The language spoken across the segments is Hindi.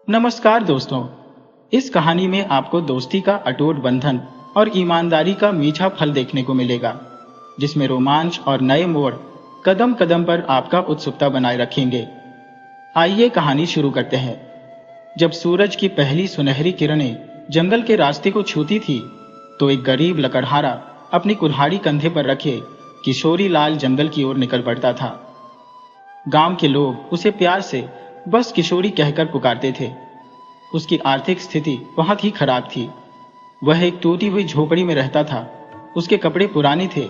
नमस्कार दोस्तों। इस कहानी में आपको दोस्ती का अटूट बंधन और ईमानदारी का मीठा फल देखने को मिलेगा, जिसमें रोमांच और नए मोड़ कदम कदम पर आपका उत्सुकता बनाए रखेंगे। आइए कहानी शुरू करते हैं। जब सूरज की पहली सुनहरी किरणें जंगल के रास्ते को छूती थी, तो एक गरीब लकड़हारा अपनी कुल्हाड़ी कंधे पर रखे किशोरी लाल जंगल की ओर निकल पड़ता था। गांव के लोग उसे प्यार से बस किशोरी कहकर पुकारते थे। उसकी आर्थिक स्थिति बहुत ही खराब थी। वह एक टूटी हुई झोपड़ी में रहता था। उसके कपड़े पुराने थे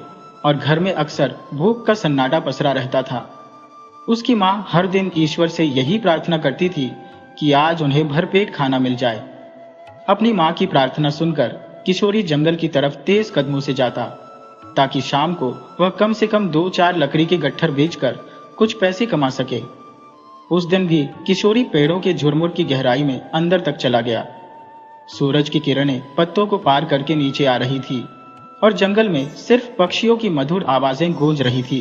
और घर में अक्सर भूख का सन्नाटा पसरा रहता था। उसकी माँ हर दिन ईश्वर से यही प्रार्थना करती थी कि आज उन्हें भरपेट खाना मिल जाए। अपनी माँ की प्रार्थना सुनकर किशोरी जंगल की तरफ तेज कदमों से जाता, ताकि शाम को वह कम से कम 2-4 लकड़ी के गट्ठर बेचकर कुछ पैसे कमा सके। उस दिन भी किशोरी पेड़ों के झुरमुर की गहराई में अंदर तक चला गया। सूरज की किरणें पत्तों को पार करके नीचे आ रही थी और जंगल में सिर्फ पक्षियों की मधुर आवाजें गूंज रही थी।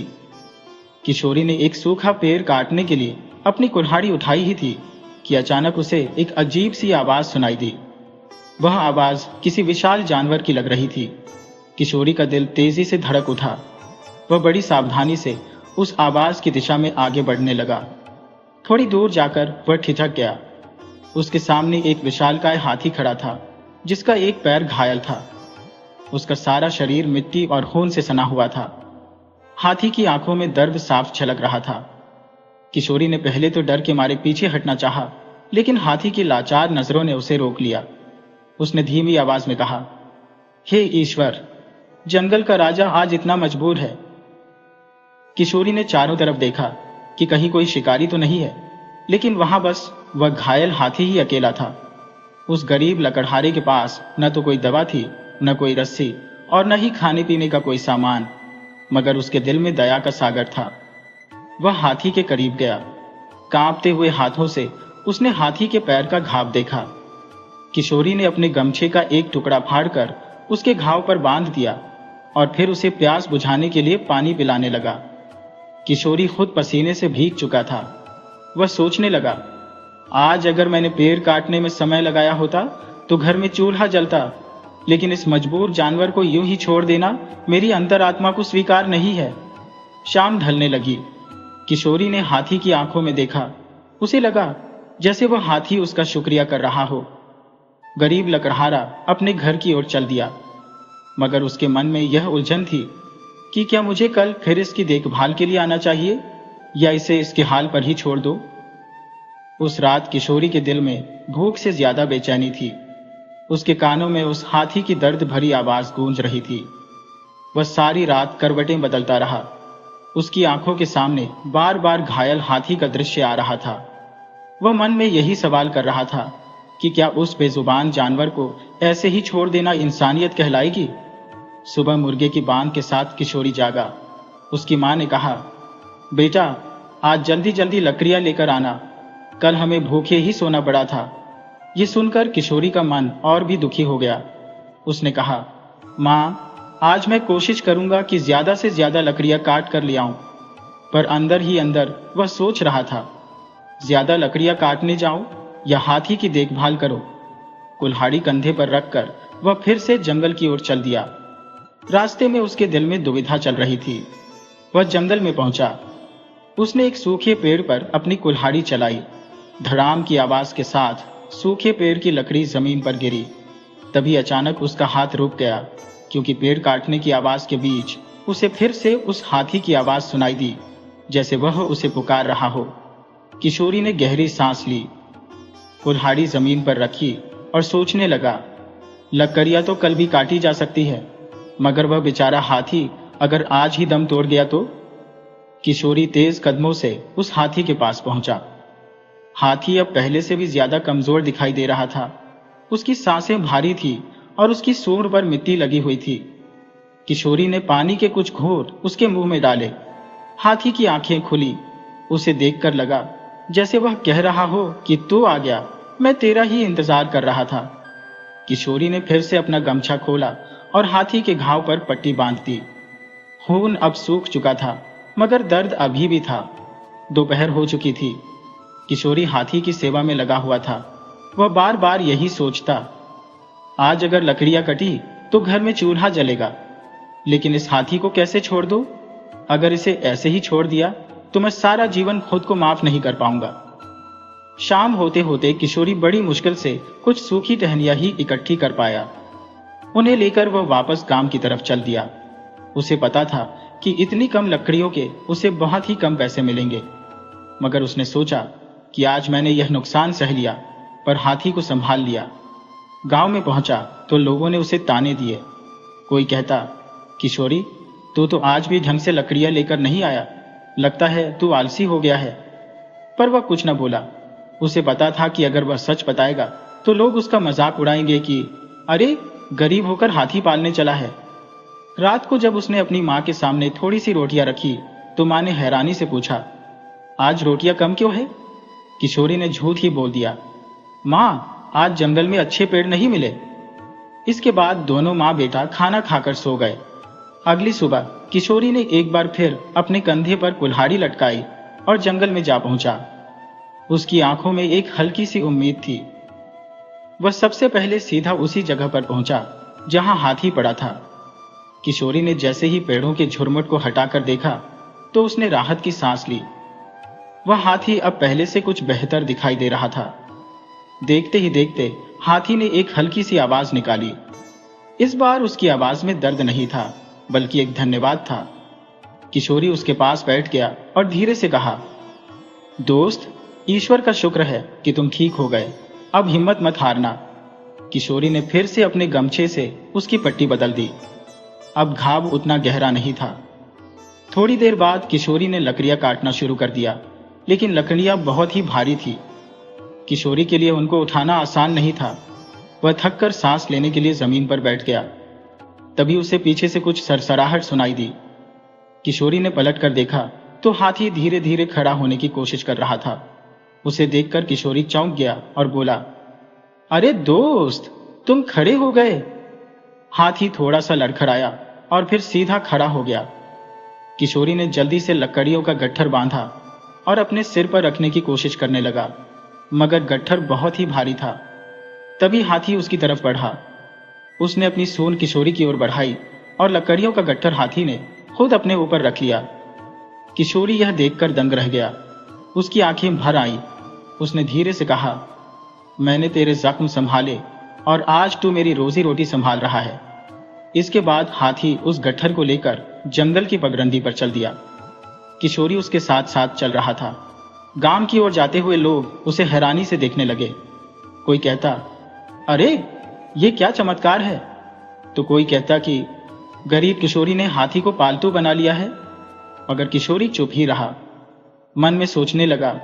किशोरी ने एक सूखा पेड़ काटने के लिए अपनी कुल्हाड़ी उठाई ही थी कि अचानक उसे एक अजीब सी आवाज सुनाई दी। वह आवाज किसी विशाल जानवर की लग रही थी। किशोरी का दिल तेजी से धड़क उठा। वह बड़ी सावधानी से उस आवाज की दिशा में आगे बढ़ने लगा। थोड़ी दूर जाकर वह ठिठक गया। उसके सामने एक विशालकाय हाथी खड़ा था, जिसका एक पैर घायल था। उसका सारा शरीर मिट्टी और खून से सना हुआ था। हाथी की आंखों में दर्द साफ झलक रहा था। किशोरी ने पहले तो डर के मारे पीछे हटना चाहा, लेकिन हाथी की लाचार नजरों ने उसे रोक लिया। उसने धीमी आवाज में कहा, हे ईश्वर, जंगल का राजा आज इतना मजबूर है। किशोरी ने चारों तरफ देखा कि कहीं कोई शिकारी तो नहीं है, लेकिन वहां बस वह घायल हाथी ही अकेला था। उस गरीब लकड़हारे के पास न तो कोई दवा थी, न कोई रस्सी और न ही खाने पीने का कोई सामान, मगर उसके दिल में दया का सागर था। वह हाथी के करीब गया। कांपते हुए हाथों से उसने हाथी के पैर का घाव देखा। किशोरी ने अपने गमछे का एक टुकड़ा फाड़कर उसके घाव पर बांध दिया और फिर उसे प्यास बुझाने के लिए पानी पिलाने लगा। किशोरी खुद पसीने से भीग चुका था। वह सोचने लगा, आज अगर मैंने पेड़ काटने में समय लगाया होता तो घर में चूल्हा जलता, लेकिन इस मजबूर जानवर को यूं ही छोड़ देना मेरी अंतरात्मा को स्वीकार नहीं है। शाम ढलने लगी। किशोरी ने हाथी की आंखों में देखा। उसे लगा जैसे वह हाथी उसका शुक्रिया कर रहा हो। गरीब लकड़हारा अपने घर की ओर चल दिया, मगर उसके मन में यह उलझन थी कि क्या मुझे कल फिर इसकी देखभाल के लिए आना चाहिए या इसे इसके हाल पर ही छोड़ दो। उस रात किशोरी के दिल में भूख से ज्यादा बेचैनी थी। उसके कानों में उस हाथी की दर्द भरी आवाज गूंज रही थी। वह सारी रात करवटें बदलता रहा। उसकी आंखों के सामने बार बार घायल हाथी का दृश्य आ रहा था। वह मन में यही सवाल कर रहा था कि क्या उस बेजुबान जानवर को ऐसे ही छोड़ देना इंसानियत कहलाएगी। सुबह मुर्गे की बांग के साथ किशोरी जागा। उसकी मां ने कहा, बेटा, आज जल्दी जल्दी लकड़ियां लेकर आना, कल हमें भूखे ही सोना पड़ा था। ये सुनकर किशोरी का मन और भी दुखी हो गया। उसने कहा, मां, आज मैं कोशिश करूंगा कि ज्यादा से ज्यादा लकड़ियां काट कर ले आऊं। पर अंदर ही अंदर वह सोच रहा था, ज्यादा लकड़ियां काटने जाऊं या हाथी की देखभाल करो। कुल्हाड़ी कंधे पर रखकर वह फिर से जंगल की ओर चल दिया। रास्ते में उसके दिल में दुविधा चल रही थी। वह जंगल में पहुंचा। उसने एक सूखे पेड़ पर अपनी कुल्हाड़ी चलाई। धड़ाम की आवाज के साथ सूखे पेड़ की लकड़ी जमीन पर गिरी। तभी अचानक उसका हाथ रुक गया, क्योंकि पेड़ काटने की आवाज के बीच उसे फिर से उस हाथी की आवाज सुनाई दी, जैसे वह उसे पुकार रहा हो। किशोरी ने गहरी सांस ली, कुल्हाड़ी जमीन पर रखी और सोचने लगा, लकड़ियां तो कल भी काटी जा सकती है, मगर वह बेचारा हाथी अगर आज ही दम तोड़ गया तो। किशोरी तेज कदमों से उस हाथी के पास पहुंचा। हाथी अब पहले से भी ज्यादा कमजोर दिखाई दे रहा था। उसकी सांसें भारी थी और उसकी सूंड पर मिट्टी लगी हुई थी। किशोरी ने पानी के कुछ घूंट उसके मुंह में डाले। हाथी की आंखें खुली। उसे देखकर लगा जैसे वह कह रहा हो कि तू आ गया, मैं तेरा ही इंतजार कर रहा था। किशोरी ने फिर से अपना गमछा खोला और हाथी के घाव पर पट्टी बांध दी। खून अब सूख चुका था, मगर दर्द अभी भी था। दोपहर हो चुकी थी। किशोरी हाथी की सेवा में लगा हुआ था। वह बार बार यही सोचता, आज अगर लकड़ियां कटी तो घर में चूल्हा जलेगा, लेकिन इस हाथी को कैसे छोड़ दूं? अगर इसे ऐसे ही छोड़ दिया तो मैं सारा जीवन खुद को माफ नहीं कर पाऊंगा। शाम होते होते किशोरी बड़ी मुश्किल से कुछ सूखी टहनियां ही इकट्ठी कर पाया। उन्हें लेकर वह वापस गांव की तरफ चल दिया। उसे पता था कि इतनी कम लकड़ियों के उसे बहुत ही कम पैसे मिलेंगे, मगर उसने सोचा कि आज मैंने यह नुकसान सह लिया पर हाथी को संभाल लिया। गांव में पहुंचा तो लोगों ने उसे ताने दिए। कोई कहता, किशोरी, तू तो आज भी ढंग से लकड़ियां लेकर नहीं आया, लगता है तू आलसी हो गया है। पर वह कुछ न बोला। उसे पता था कि अगर वह सच बताएगा तो लोग उसका मजाक उड़ाएंगे कि अरे, गरीब होकर हाथी पालने चला है। रात को जब उसने अपनी माँ के सामने थोड़ी सी रोटियां रखी तो माँ ने हैरानी से पूछा, आज रोटियां कम क्यों है? किशोरी ने झूठ ही बोल दिया, माँ, आज जंगल में अच्छे पेड़ नहीं मिले। इसके बाद दोनों माँ बेटा खाना खाकर सो गए। अगली सुबह किशोरी ने एक बार फिर अपने कंधे पर कुल्हाड़ी लटकाई और जंगल में जा पहुंचा। उसकी आंखों में एक हल्की सी उम्मीद थी। वह सबसे पहले सीधा उसी जगह पर पहुंचा जहां हाथी पड़ा था। किशोरी ने जैसे ही पेड़ों के झुरमुट को हटाकर देखा तो उसने राहत की सांस ली। वह हाथी अब पहले से कुछ बेहतर दिखाई दे रहा था। देखते ही देखते हाथी ने एक हल्की सी आवाज निकाली। इस बार उसकी आवाज में दर्द नहीं था, बल्कि एक धन्यवाद था। किशोरी उसके पास बैठ गया और धीरे से कहा, दोस्त, ईश्वर का शुक्र है कि तुम ठीक हो गए। अब हिम्मत मत हारना। किशोरी ने फिर से अपने गमछे से उसकी पट्टी बदल दी। अब घाव उतना गहरा नहीं था। थोड़ी देर बाद किशोरी ने लकड़ियां काटना शुरू कर दिया, लेकिन लकड़ियां बहुत ही भारी थी। किशोरी के लिए उनको उठाना आसान नहीं था। वह थककर सांस लेने के लिए जमीन पर बैठ गया। तभी उसे पीछे से कुछ सरसराहट सुनाई दी। किशोरी ने पलट कर देखा तो हाथी धीरे धीरे खड़ा होने की कोशिश कर रहा था। उसे देखकर किशोरी चौंक गया और बोला, अरे दोस्त, तुम खड़े हो गए। हाथी थोड़ा सा लड़खड़ाया और फिर सीधा खड़ा हो गया। किशोरी ने जल्दी से लकड़ियों का गट्ठर बांधा और अपने सिर पर रखने की कोशिश करने लगा, मगर गट्ठर बहुत ही भारी था। तभी हाथी उसकी तरफ बढ़ा। उसने अपनी सूंड किशोरी की ओर बढ़ाई और लकड़ियों का गट्ठर हाथी ने खुद अपने ऊपर रख लिया। किशोरी यह देखकर दंग रह गया। उसकी आंखें भर आईं। उसने धीरे से कहा, मैंने तेरे जख्म संभाले और आज तू मेरी रोजी रोटी संभाल रहा है। इसके बाद हाथी उस गट्ठर को लेकर जंगल की पगडंडी पर चल दिया। किशोरी उसके साथ साथ चल रहा था। गांव की ओर जाते हुए लोग उसे हैरानी से देखने लगे। कोई कहता, अरे, ये क्या चमत्कार है? तो कोई कहता कि गरीब किशोरी ने हाथी को पालतू बना लिया है। मगर किशोरी चुप ही रहा। मन में सोचने लगा,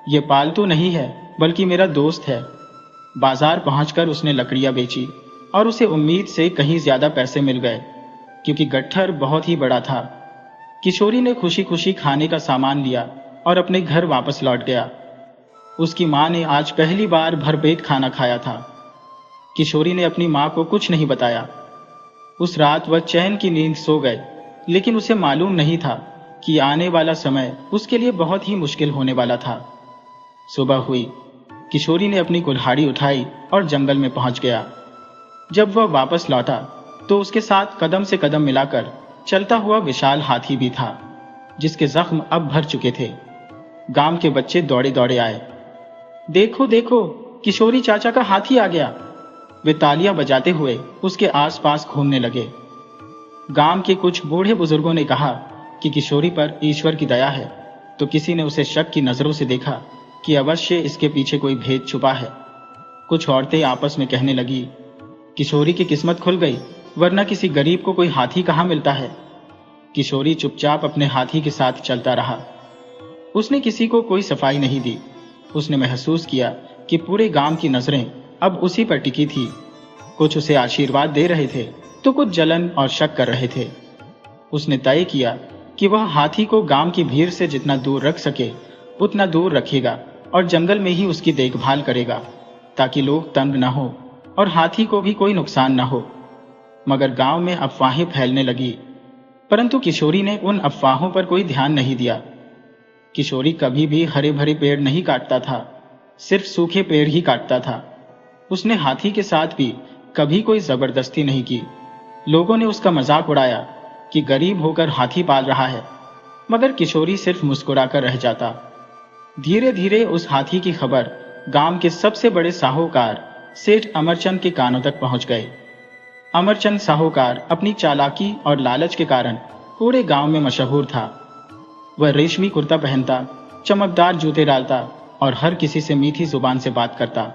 ये पालतू नहीं है बल्कि मेरा दोस्त है। बाजार पहुंचकर उसने लकड़ियां बेची और उसे उम्मीद से कहीं ज्यादा पैसे मिल गए, क्योंकि गट्ठर बहुत ही बड़ा था। किशोरी ने खुशी खुशी खाने का सामान लिया और अपने घर वापस लौट गया। उसकी माँ ने आज पहली बार भरपेट खाना खाया था। किशोरी ने अपनी माँ को कुछ नहीं बताया। उस रात वह चैन की नींद सो गए, लेकिन उसे मालूम नहीं था कि आने वाला समय उसके लिए बहुत ही मुश्किल होने वाला था। सुबह हुई। किशोरी ने अपनी कुल्हाड़ी उठाई और जंगल में पहुंच गया। जब वह वापस लौटा तो उसके साथ कदम से कदम मिलाकर चलता हुआ विशाल हाथी भी था, जिसके जख्म अब भर चुके थे। गांव के बच्चे दौड़े दौड़े आए। देखो देखो, किशोरी चाचा का हाथी आ गया। वे तालियां बजाते हुए उसके आसपास घूमने लगे। गांव के कुछ बूढ़े बुजुर्गों ने कहा कि किशोरी पर ईश्वर की दया है, तो किसी ने उसे शक की नजरों से देखा कि अवश्य इसके पीछे कोई भेद छुपा है। कुछ औरतें आपस में कहने लगी, किशोरी की किस्मत खुल गई, वरना किसी गरीब को कोई हाथी कहाँ मिलता है। किशोरी चुपचाप अपने हाथी के साथ चलता रहा। उसने किसी को कोई सफाई नहीं दी। उसने महसूस किया कि पूरे गांव की नजरें अब उसी पर टिकी थी। कुछ उसे आशीर्वाद दे रहे थे तो कुछ जलन और शक कर रहे थे। उसने तय किया कि वह हाथी को गांव की भीड़ से जितना दूर रख सके उतना दूर रखेगा और जंगल में ही उसकी देखभाल करेगा, ताकि लोग तंग न हो और हाथी को भी कोई नुकसान न हो। मगर गांव में अफवाहें फैलने लगी, परंतु किशोरी ने उन अफवाहों पर कोई ध्यान नहीं दिया। किशोरी कभी भी हरे भरे पेड़ नहीं काटता था, सिर्फ सूखे पेड़ ही काटता था। उसने हाथी के साथ भी कभी कोई जबरदस्ती नहीं की। लोगों ने उसका मजाक उड़ाया कि गरीब होकर हाथी पाल रहा है, मगर किशोरी सिर्फ मुस्कुराकर रह जाता। धीरे धीरे उस हाथी की खबर गांव के सबसे बड़े साहूकार सेठ अमरचंद के कानों तक पहुंच गए। अमरचंद साहूकार अपनी चालाकी और लालच के कारण पूरे गांव में मशहूर था। वह रेशमी कुर्ता पहनता, चमकदार जूते डालता और हर किसी से मीठी जुबान से बात करता,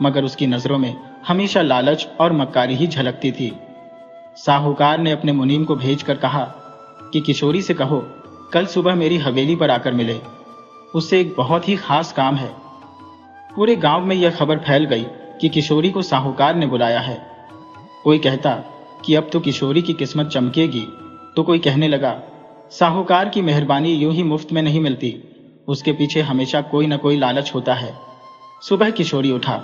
मगर उसकी नजरों में हमेशा लालच और मक्कारी ही झलकती थी। साहूकार ने अपने मुनीम को भेजकर कहा कि किशोरी से कहो कल सुबह मेरी हवेली पर आकर मिले, उससे एक बहुत ही खास काम है। पूरे गांव में यह खबर फैल गई कि किशोरी को साहूकार ने बुलाया है। कोई कहता कि अब तो किशोरी की किस्मत चमकेगी, तो कोई कहने लगा साहूकार की मेहरबानी यूं ही मुफ्त में नहीं मिलती, उसके पीछे हमेशा कोई न कोई लालच होता है। सुबह किशोरी उठा।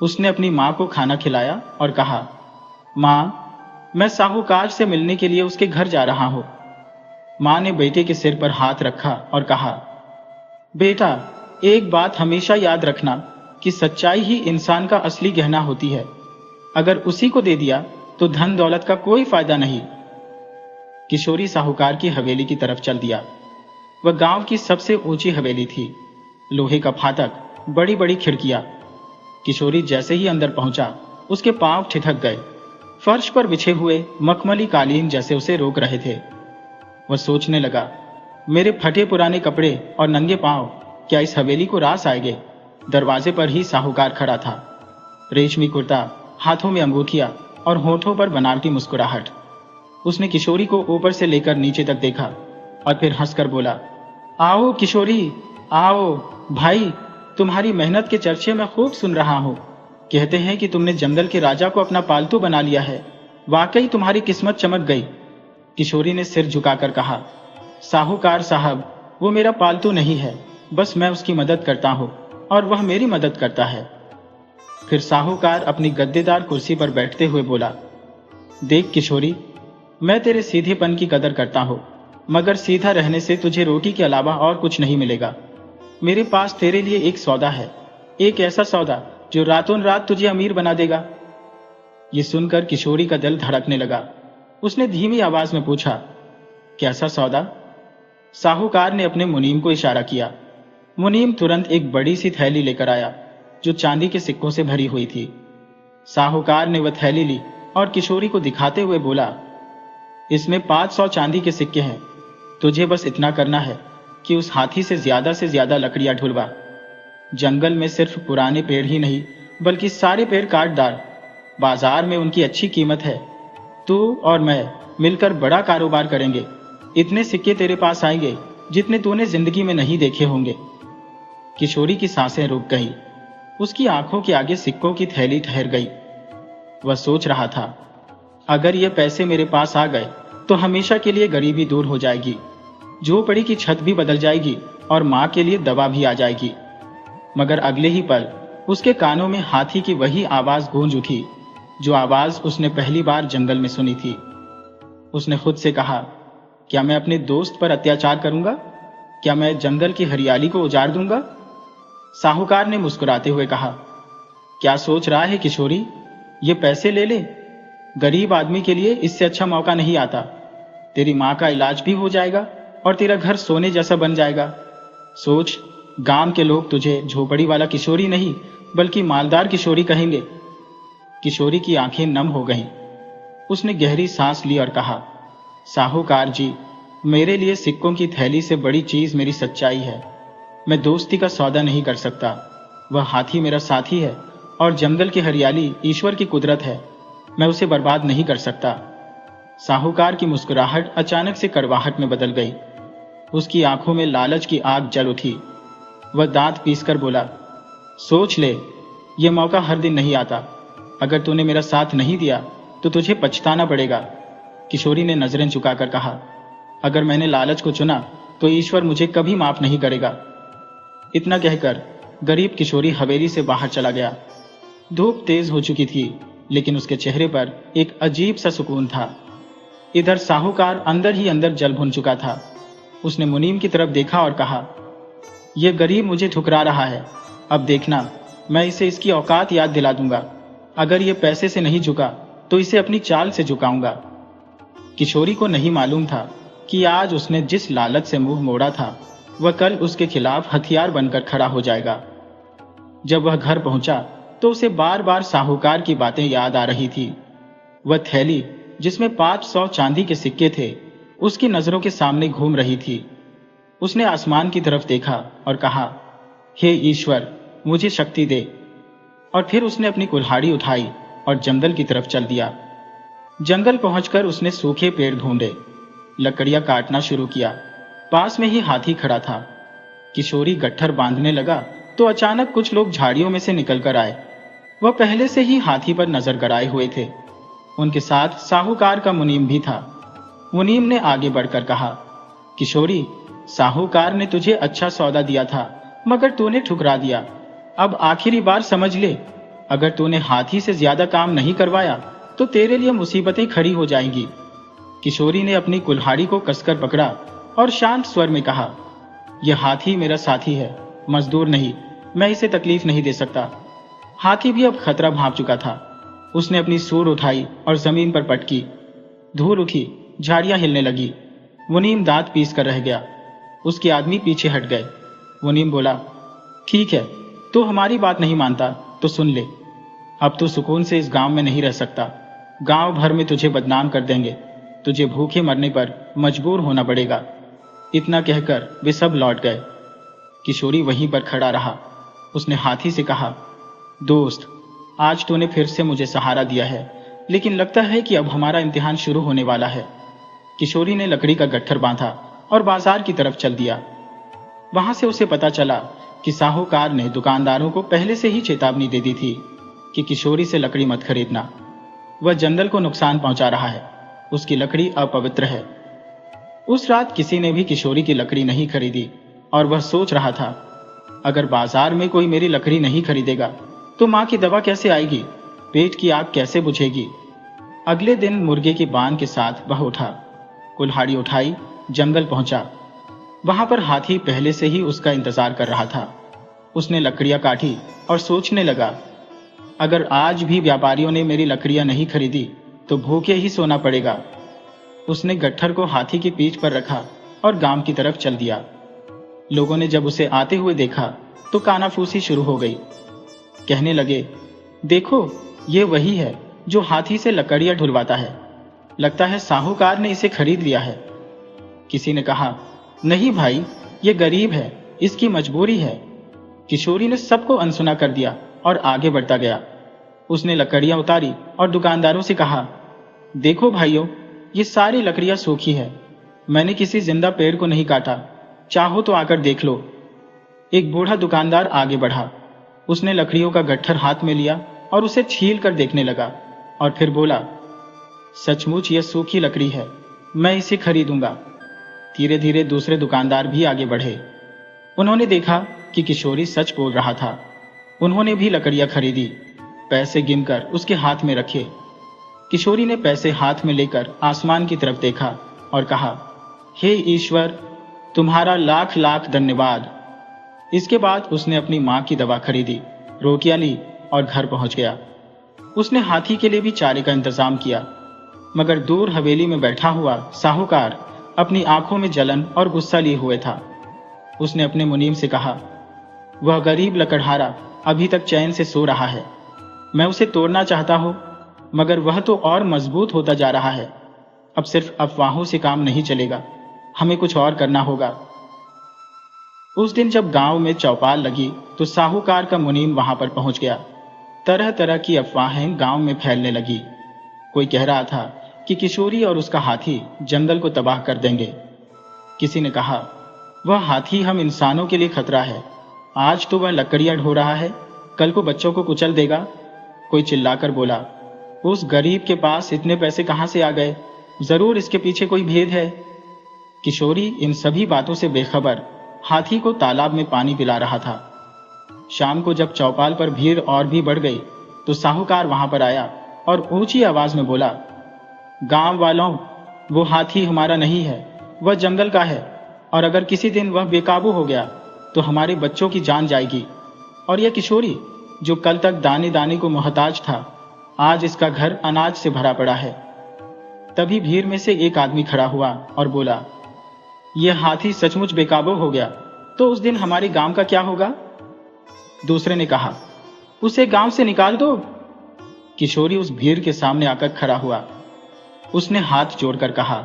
उसने अपनी मां को खाना खिलाया और कहा, मां, मैं साहूकार से मिलने के लिए उसके घर जा रहा हूं। मां ने बेटे के सिर पर हाथ रखा और कहा, बेटा, एक बात हमेशा याद रखना कि सच्चाई ही इंसान का असली गहना होती है। अगर उसी को दे दिया तो धन दौलत का कोई फायदा नहीं। किशोरी साहूकार की हवेली की तरफ चल दिया। वह गांव की सबसे ऊंची हवेली थी, लोहे का फाटक, बड़ी बड़ी खिड़कियां। किशोरी जैसे ही अंदर पहुंचा, उसके पांव ठिठक गए। फर्श पर बिछे हुए मखमली कालीन जैसे उसे रोक रहे थे। वह सोचने लगा, मेरे फटे पुराने कपड़े और नंगे पांव क्या इस हवेली को रास आएंगे। दरवाजे पर ही साहूकार खड़ा था, रेशमी कुर्ता, हाथों में अंगूठियां और होठों पर बनावटी मुस्कुराहट। उसने किशोरी को ऊपर से लेकर नीचे तक देखा और फिर हंसकर बोला, आओ किशोरी, आओ। भाई, तुम्हारी मेहनत के चर्चे मैं खूब सुन रहा हूं। कहते हैं कि तुमने जंगल के राजा को अपना पालतू बना लिया है। वाकई तुम्हारी किस्मत चमक गई। किशोरी ने सिर झुकाकर कहा, साहूकार साहब, वो मेरा पालतू नहीं है, बस मैं उसकी मदद करता हूं और वह मेरी मदद करता है। फिर साहूकार अपनी गद्देदार कुर्सी पर बैठते हुए बोला, देख किशोरी, मैं तेरे सीधेपन की कदर करता हूं, मगर सीधा रहने से तुझे रोटी के अलावा और कुछ नहीं मिलेगा। मेरे पास तेरे लिए एक सौदा है, एक ऐसा सौदा जो रातों रात तुझे अमीर बना देगा। ये सुनकर किशोरी का दिल धड़कने लगा। उसने धीमी आवाज में पूछा, कैसा सौदा? साहूकार ने अपने मुनीम को इशारा किया। मुनीम तुरंत एक बड़ी सी थैली लेकर आया जो चांदी के सिक्कों से भरी हुई थी। साहूकार ने वह थैली ली और किशोरी को दिखाते हुए बोला, इसमें 500 चांदी के सिक्के हैं। तुझे बस इतना करना है कि उस हाथी से ज्यादा लकड़ियां ढुलवा। जंगल में सिर्फ पुराने पेड़ ही नहीं बल्कि सारे पेड़ काट डाल। बाजार में उनकी अच्छी कीमत है। तू और मैं मिलकर बड़ा कारोबार करेंगे। इतने सिक्के तेरे पास आएंगे जितने तूने जिंदगी में नहीं देखे होंगे। किशोरी की सांसें रुक गई। उसकी आंखों के आगे सिक्कों की थैली ठहर गई। वह सोच रहा था, अगर ये पैसे मेरे पास आ गए तो हमेशा के लिए गरीबी दूर हो जाएगी, झोपड़ी की छत भी बदल जाएगी और मां के लिए दवा भी आ जाएगी। मगर अगले ही पल उसके कानों में हाथी की वही आवाज गूंज उठी जो आवाज उसने पहली बार जंगल में सुनी थी। उसने खुद से कहा, क्या मैं अपने दोस्त पर अत्याचार करूंगा? क्या मैं जंगल की हरियाली को उजाड़ दूंगा? साहूकार ने मुस्कुराते हुए कहा, क्या सोच रहा है किशोरी? ये पैसे ले ले। गरीब आदमी के लिए इससे अच्छा मौका नहीं आता। तेरी मां का इलाज भी हो जाएगा और तेरा घर सोने जैसा बन जाएगा। सोच, गांव के लोग तुझे झोपड़ी वाला किशोरी नहीं बल्कि मालदार किशोरी कहेंगे। किशोरी की आंखें नम हो गईं। उसने गहरी सांस ली और कहा, साहूकार जी, मेरे लिए सिक्कों की थैली से बड़ी चीज मेरी सच्चाई है। मैं दोस्ती का सौदा नहीं कर सकता। वह हाथी मेरा साथी है और जंगल की हरियाली ईश्वर की कुदरत है। मैं उसे बर्बाद नहीं कर सकता। साहूकार की मुस्कुराहट अचानक से कड़वाहट में बदल गई। उसकी आंखों में लालच की आग जल उठी। वह दांत पीसकर बोला, सोच ले, यह मौका हर दिन नहीं आता। अगर तूने मेरा साथ नहीं दिया तो तुझे पछताना पड़ेगा। किशोरी ने नजरें झुकाकर कहा, अगर मैंने लालच को चुना तो ईश्वर मुझे कभी माफ नहीं करेगा। इतना कहकर गरीब किशोरी हवेली से बाहर चला गया। धूप तेज हो चुकी थी, लेकिन उसके चेहरे पर एक अजीब सा सुकून था। इधर साहूकार अंदर ही अंदर जल भुन चुका था। उसने मुनीम की तरफ देखा और कहा, यह गरीब मुझे ठुकरा रहा है। अब देखना, मैं इसे इसकी औकात याद दिला दूंगा। अगर ये पैसे से नहीं झुका तो इसे अपनी चाल से झुकाऊंगा। किशोरी को नहीं मालूम था कि आज उसने जिस लालच से मुंह मोड़ा था वह कल उसके खिलाफ हथियार बनकर खड़ा हो जाएगा। जब वह घर पहुंचा तो उसे बार बार साहूकार की बातें याद आ रही थी। वह थैली जिसमें 500 चांदी के सिक्के थे उसकी नजरों के सामने घूम रही थी। उसने आसमान की तरफ देखा और कहा, हे ईश्वर, मुझे शक्ति दे। और फिर उसने अपनी कुल्हाड़ी उठाई और जंगल की तरफ चल दिया। जंगल पहुंचकर उसने सूखे पेड़ ढूंढे, लकड़ियां काटना शुरू किया। पास में ही हाथी खड़ा था। किशोरी गट्ठर बांधने लगा तो अचानक कुछ लोग झाड़ियों में से निकलकर आए। वह पहले से ही हाथी पर नजर गड़ाए हुए थे। उनके साथ साहूकार का मुनीम भी था। मुनीम ने आगे बढ़कर कहा, किशोरी, साहूकार ने तुझे अच्छा सौदा दिया था मगर तूने ठुकरा दिया। अब आखिरी बार समझ ले, अगर तूने हाथी से ज्यादा काम नहीं करवाया तो तेरे लिए मुसीबतें खड़ी हो जाएंगी। किशोरी ने अपनी कुल्हाड़ी को कसकर पकड़ा और शांत स्वर में कहा, यह हाथी मेरा साथी है, मजदूर नहीं। मैं इसे तकलीफ नहीं दे सकता। हाथी भी अब खतरा भांप चुका था। उसने अपनी सूंड उठाई और जमीन पर पटकी। धूल उठी, झाड़ियां हिलने लगी। मुनीम दांत पीस कर रह गया। उसके आदमी पीछे हट गए। मुनीम बोला, ठीक है, तू हमारी बात नहीं मानता तो सुन ले। अब तू सुकून से इस गांव में नहीं रह सकता। गांव भर में तुझे बदनाम कर देंगे। तुझे भूखे मरने पर मजबूर होना पड़ेगा। इतना कहकर वे सब लौट गए। किशोरी वहीं पर खड़ा रहा। उसने हाथी से कहा, दोस्त, आज तूने फिर से मुझे सहारा दिया है, लेकिन लगता है कि अब हमारा इम्तिहान शुरू होने वाला है। किशोरी ने लकड़ी का गट्ठर बांधा और बाजार की तरफ चल दिया। वहां से उसे पता चला कि साहूकार ने दुकानदारों को पहले से ही चेतावनी दे दी थी कि किशोरी से लकड़ी मत खरीदना। वह जंगल को नुकसान पहुंचा रहा है। उसकी लकड़ी अपवित्र है। उस रात किसी ने भी किशोरी की लकड़ी नहीं खरीदी और वह सोच रहा था, अगर बाजार में कोई मेरी लकड़ी नहीं खरीदेगा तो मां की दवा कैसे आएगी, पेट की आग कैसे बुझेगी। अगले दिन मुर्गे की बान के साथ वह उठा, कुल्हाड़ी उठाई, जंगल पहुंचा। वहां पर हाथी पहले से ही उसका इंतजार कर रहा था। उसने लकड़ियां काटी और सोचने लगा, अगर आज भी व्यापारियों ने मेरी लकड़ियां नहीं खरीदी तो भूखे ही सोना पड़ेगा। उसने गट्ठर को हाथी की पीठ पर रखा और गांव की तरफ चल दिया। लोगों ने जब उसे आते हुए देखा तो कानाफूसी शुरू हो गई। कहने लगे, देखो, ये वही है जो हाथी से लकड़ियां ढुलवाता है। लगता है साहूकार ने इसे खरीद लिया है। किसी ने कहा, नहीं भाई, ये गरीब है, इसकी मजबूरी है। किशोरी ने सबको अनसुना कर दिया और आगे बढ़ता गया। उसने लकड़ियां उतारी और दुकानदारों से कहा, देखो भाइयों, ये सारी लकड़ियां सूखी है। मैंने किसी जिंदा पेड़ को नहीं काटा। चाहो तो आकर देख लो। एक बूढ़ा दुकानदार आगे बढ़ा। उसने लकड़ियों का गट्ठर हाथ में लिया और उसे छील कर देखने लगा और फिर बोला, सचमुच यह सूखी लकड़ी है, मैं इसे खरीदूंगा। धीरे धीरे दूसरे दुकानदार भी आगे बढ़े। उन्होंने देखा कि किशोरी सच बोल रहा था। उन्होंने भी लकड़ियां खरीदी, पैसे गिनकर उसके हाथ में रखे। किशोरी ने पैसे हाथ में लेकर आसमान की तरफ देखा और कहा, हे ईश्वर, तुम्हारा लाख लाख धन्यवाद। इसके बाद उसने अपनी मां की दवा खरीदी, रोटियां ली और घर पहुंच गया। उसने हाथी के लिए भी चारे का इंतजाम किया, मगर दूर हवेली में बैठा हुआ साहूकार अपनी आंखों में जलन और गुस्सा लिए हुए था। उसने अपने मुनीम से कहा, वह गरीब लकड़हारा अभी तक चैन से सो रहा है। मैं उसे तोड़ना चाहता हूं, मगर वह तो और मजबूत होता जा रहा है। अब सिर्फ अफवाहों से काम नहीं चलेगा, हमें कुछ और करना होगा। उस दिन जब गांव में चौपाल लगी तो साहूकार का मुनीम वहां पर पहुंच गया। तरह तरह की अफवाहें गांव में फैलने लगी। कोई कह रहा था कि किशोरी और उसका हाथी जंगल को तबाह कर देंगे। किसी ने कहा, वह हाथी हम इंसानों के लिए खतरा है। आज तो वह लकड़ियां ढो रहा है, कल को बच्चों को कुचल देगा। कोई चिल्लाकर बोला, उस गरीब के पास इतने पैसे कहां से आ गए, जरूर इसके पीछे कोई भेद है। किशोरी इन सभी बातों से बेखबर हाथी को तालाब में पानी पिला रहा था। शाम को जब चौपाल पर भीड़ और भी बढ़ गई तो साहूकार वहां पर आया और ऊंची आवाज में बोला, गांव वालों, वो हाथी हमारा नहीं है, वह जंगल का है, और अगर किसी दिन वह बेकाबू हो गया तो हमारे बच्चों की जान जाएगी। और यह किशोरी जो कल तक दाने दाने को मोहताज था, आज इसका घर अनाज से भरा पड़ा है। तभी भीड़ में से एक आदमी खड़ा हुआ और बोला, यह हाथी सचमुच बेकाबू हो गया तो उस दिन हमारे गांव का क्या होगा? दूसरे ने कहा, उसे गांव से निकाल दो। किशोरी उस भीड़ के सामने आकर खड़ा हुआ। उसने हाथ जोड़कर कहा,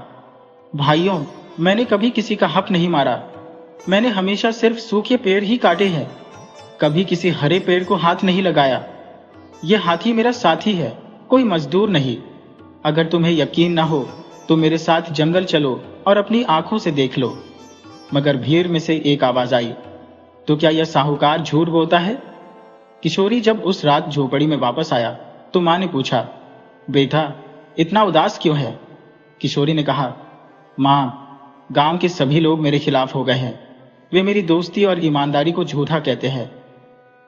भाइयों, मैंने कभी किसी का हक नहीं मारा। मैंने हमेशा सिर्फ सूखे पेड़ ही काटे हैं, कभी किसी हरे पेड़ को हाथ नहीं लगाया। यह हाथी मेरा साथी है, कोई मजदूर नहीं। अगर तुम्हें यकीन ना हो तो मेरे साथ जंगल चलो और अपनी आंखों से देख लो। मगर भीड़ में से एक आवाज आई, तो क्या यह साहूकार झूठ बोलता है? किशोरी जब उस रात झोपड़ी में वापस आया तो मां ने पूछा, बेटा इतना उदास क्यों है? किशोरी ने कहा, मां, गांव के सभी लोग मेरे खिलाफ हो गए हैं। वे मेरी दोस्ती और ईमानदारी को झूठा कहते हैं।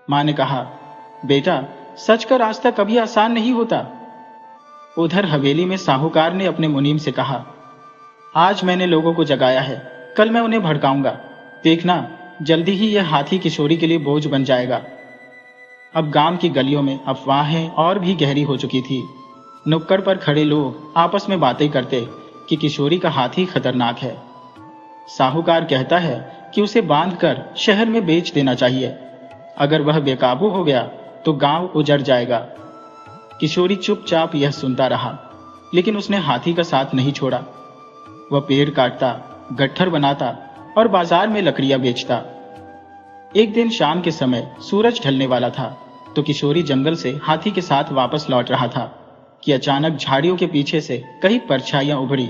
मां ने कहा, बेटा सच का रास्ता कभी आसान नहीं होता। उधर हवेली में साहूकार ने अपने मुनीम से कहा, आज मैंने लोगों को जगाया है, कल मैं उन्हें भड़काऊंगा। देखना, जल्दी ही यह हाथी किशोरी के लिए बोझ बन जाएगा। अब गांव की गलियों में अफवाहें और भी गहरी हो चुकी थी। नुक्कड़ पर खड़े लोग आपस में बातें करते कि किशोरी का हाथी खतरनाक है। साहूकार कहता है कि उसे बांधकर शहर में बेच देना चाहिए। अगर वह बेकाबू हो गया तो गांव उजड़ जाएगा। किशोरी चुपचाप यह सुनता रहा, लेकिन उसने हाथी का साथ नहीं छोड़ा। वह पेड़ काटता, गट्ठर बनाता और बाजार में लकड़ियां बेचता। एक दिन शाम के समय सूरज ढलने वाला था तो किशोरी जंगल से हाथी के साथ वापस लौट रहा था कि अचानक झाड़ियों के पीछे से कई परछाइयां उभरी।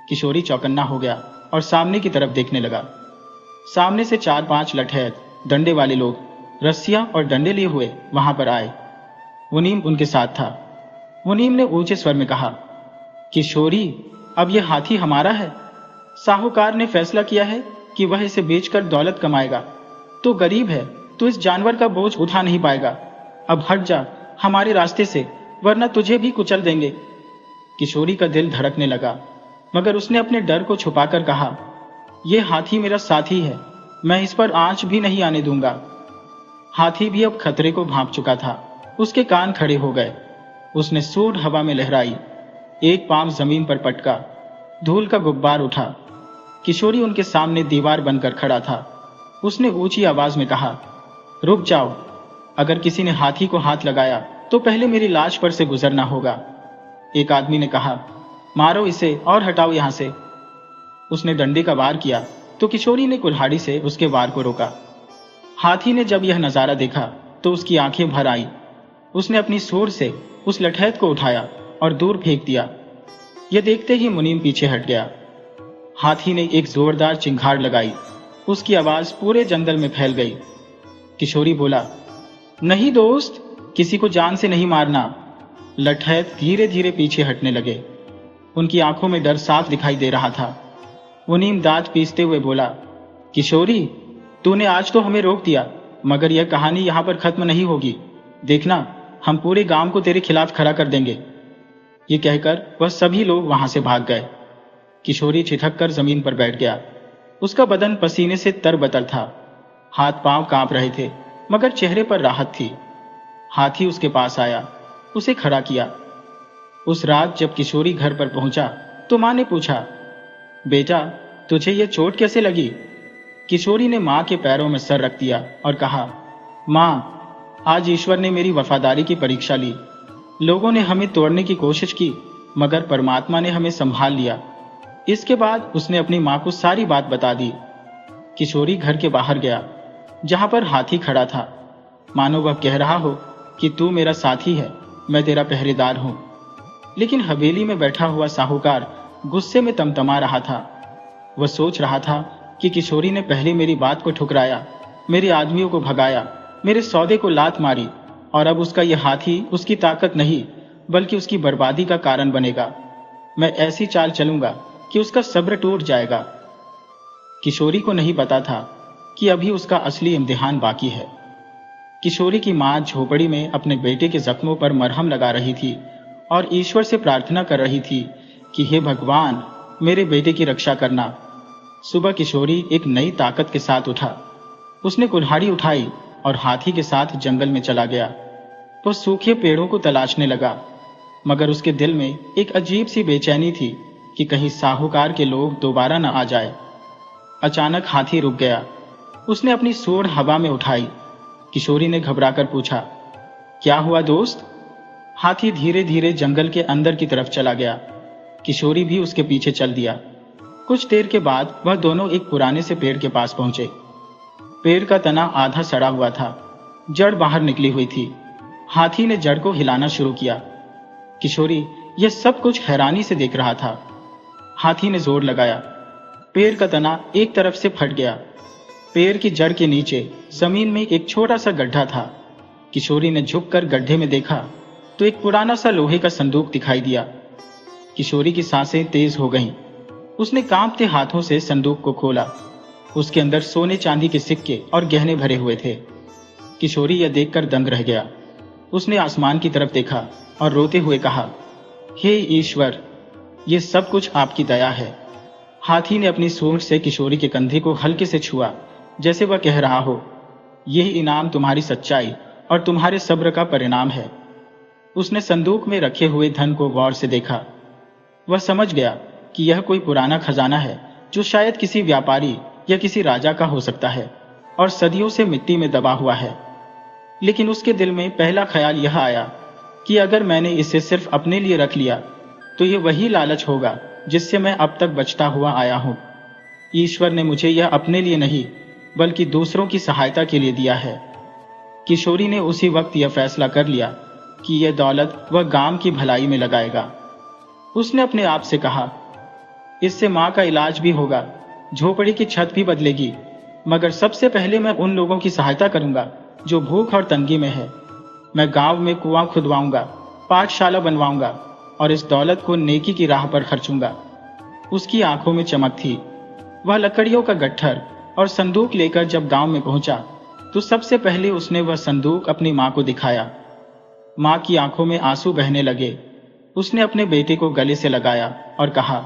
किशोरी चौकन्ना हो गया और सामने की तरफ देखने लगा। सामने से 4-5 लठैत डंडे वाले लोग रस्सियां और डंडे लिए हुए वहां पर आए। मुनीम उनके साथ था। मुनीम ने ऊंचे स्वर में कहा, किशोरी, अब यह हाथी हमारा है। साहूकार ने फैसला किया है कि वह इसे बेचकर दौलत कमाएगा। तो गरीब है, तो इस जानवर का बोझ उठा नहीं पाएगा। अब हट जा हमारे रास्ते से, वरना तुझे भी कुचल देंगे। किशोरी का दिल धड़कने लगा, मगर उसने अपने डर को छुपाकर कहा, यह हाथी मेरा साथी है, मैं इस पर आंच भी नहीं आने दूंगा। हाथी भी अब खतरे को भांप चुका था। उसके कान खड़े हो गए। उसने सूंड हवा में लहराई, एक पांव जमीन पर पटका, धूल का गुब्बार उठा। किशोरी उनके सामने दीवार बनकर खड़ा था। उसने ऊंची आवाज में कहा, रुक जाओ। अगर किसी ने हाथी को हाथ लगाया तो पहले मेरी लाश पर से गुजरना होगा। एक आदमी ने कहा, मारो इसे और हटाओ यहां से। उसने डंडे का वार किया तो किशोरी ने कुल्हाड़ी से उसके वार को रोका। हाथी ने जब यह नजारा देखा तो उसकी आंखें भर आई। उसने अपनी सूंड से उस लठैत को उठाया और दूर फेंक दिया। यह देखते ही मुनीम पीछे हट गया। हाथी ने एक जोरदार चिंगार लगाई। उसकी आवाज पूरे जंगल में फैल गई। किशोरी बोला, नहीं दोस्त, किसी को जान से नहीं मारना। लठैत धीरे धीरे पीछे हटने लगे। उनकी आंखों में डर साफ दिखाई दे रहा था। मुनीम दांत पीसते हुए बोला, किशोरी, तूने आज तो हमें रोक दिया, मगर यह कहानी यहां पर खत्म नहीं होगी। देखना, हम पूरे गांव को तेरे खिलाफ खड़ा कर देंगे। ये कहकर वह सभी लोग वहां से भाग गए। किशोरी छिटक कर जमीन पर बैठ गया। उसका बदन पसीने से तरबतर था। हाथ पांव कांप रहे थे, मगर चेहरे पर राहत थी। हाथी उसके पास आया, उसे खड़ा किया। उस रात जब किशोरी घर पर पहुंचा तो मां ने पूछा, बेटा, तुझे यह चोट कैसे लगी? किशोरी ने मां के पैरों में सर रख दिया और कहा, मां, आज ईश्वर ने मेरी वफादारी की परीक्षा ली। लोगों ने हमें तोड़ने की कोशिश की, मगर परमात्मा ने हमें संभाल लिया। इसके बाद उसने अपनी मां को सारी बात बता दी। किशोरी घर के बाहर गया, जहां पर हाथी खड़ा था, मानो वह कह रहा हो कि तू मेरा साथी है, मैं तेरा पहरेदार हूं। लेकिन हवेली में बैठा हुआ साहूकार गुस्से में तमतमा रहा था। वह सोच रहा था कि किशोरी ने पहले मेरी बात को ठुकराया, मेरे आदमियों को भगाया, मेरे सौदे को लात मारी, और अब उसका यह हाथी उसकी ताकत नहीं बल्कि उसकी बर्बादी का कारण बनेगा। मैं ऐसी चाल चलूंगा कि उसका सब्र टूट जाएगा। किशोरी को नहीं पता था कि अभी उसका असली इम्तिहान बाकी है। किशोरी की मां झोपड़ी में अपने बेटे के जख्मों पर मरहम लगा रही थी और ईश्वर से प्रार्थना कर रही थी कि हे भगवान, मेरे बेटे की रक्षा करना। सुबह किशोरी एक नई ताकत के साथ उठा। उसने कुल्हाड़ी उठाई और हाथी के साथ जंगल में चला गया। वो सूखे पेड़ों को तलाशने लगा, मगर उसके दिल में एक अजीब सी बेचैनी थी कि कहीं साहूकार के लोग दोबारा न आ जाए। अचानक हाथी रुक गया। उसने अपनी सूंड हवा में उठाई। किशोरी ने घबराकर पूछा, क्या हुआ दोस्त? हाथी धीरे धीरे जंगल के अंदर की तरफ चला गया। किशोरी भी उसके पीछे चल दिया। कुछ देर के बाद वह दोनों एक पुराने से पेड़ के पास पहुंचे। पेड़ का तना आधा सड़ा हुआ था, जड़ बाहर निकली हुई थी। हाथी ने जड़ को हिलाना शुरू किया। किशोरी यह सब कुछ हैरानी से देख रहा था। हाथी ने जोर लगाया। पेड़ का तना एक तरफ से फट गया। पेड़ की जड़ के नीचे जमीन में एक छोटा सा गड्ढा था। किशोरी ने झुककर गड्ढे में देखा तो एक पुराना सा लोहे का संदूक दिखाई दिया। किशोरी की सांसें तेज हो गईं। उसने कांपते हाथों से संदूक को खोला। उसके अंदर सोने चांदी के सिक्के और गहने भरे हुए थे। किशोरी यह देखकर दंग रह गया। उसने आसमान की तरफ देखा और रोते हुए कहा, हे ईश्वर, ये सब कुछ आपकी दया है। हाथी ने अपनी सूंड से किशोरी के कंधे को हल्के से छुआ, जैसे वह कह रहा हो, यही इनाम तुम्हारी सच्चाई और तुम्हारे सब्र का परिणाम है। उसने संदूक में रखे हुए धन को गौर से देखा। वह समझ गया कि यह कोई पुराना खजाना है जो शायद किसी व्यापारी या किसी राजा का हो सकता है और सदियों से मिट्टी में दबा हुआ है। लेकिन उसके दिल में पहला ख्याल यह आया कि अगर मैंने इसे सिर्फ अपने लिए रख लिया तो ये वही लालच होगा जिससे मैं अब तक बचता हुआ आया हूं। ईश्वर ने मुझे यह अपने लिए नहीं बल्कि दूसरों की सहायता के लिए दिया है। किशोरी ने उसी वक्त यह फैसला कर लिया कि यह दौलत वह गांव की भलाई में लगाएगा। उसने अपने आप से कहा, इससे माँ का इलाज भी होगा, झोपड़ी की छत भी बदलेगी, मगर सबसे पहले मैं उन लोगों की सहायता करूंगा जो भूख और तंगी में है। मैं गांव में कुआं खुदवाऊंगा, पाठशाला बनवाऊंगा और इस दौलत को नेकी की राह पर खर्चूंगा। उसकी आंखों में चमक थी। वह लकड़ियों का गट्ठर और संदूक लेकर जब गांव में पहुंचा तो सबसे पहले उसने वह संदूक अपनी मां को दिखाया। मां की आंखों में आंसू बहने लगे। उसने अपने बेटे को गले से लगाया और कहा,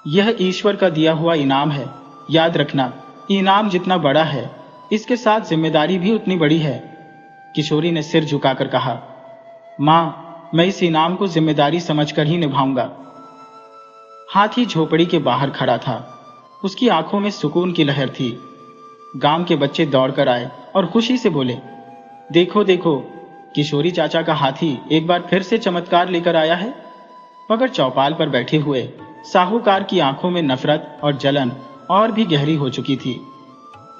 यह ईश्वर का दिया हुआ इनाम है। याद रखना, इनाम जितना बड़ा है इसके साथ जिम्मेदारी भी उतनी बड़ी है। किशोरी ने सिर झुकाकर कहा, मां, मैं इस इनाम को जिम्मेदारी समझकर ही निभाऊंगा। हाथी झोपड़ी के बाहर खड़ा था। उसकी आंखों में सुकून की लहर थी। गांव के बच्चे दौड़कर आए और खुशी से बोले, देखो देखो, किशोरी चाचा का हाथी एक बार फिर से चमत्कार लेकर आया है। मगर चौपाल पर बैठे हुए साहूकार की आंखों में नफरत और जलन और भी गहरी हो चुकी थी।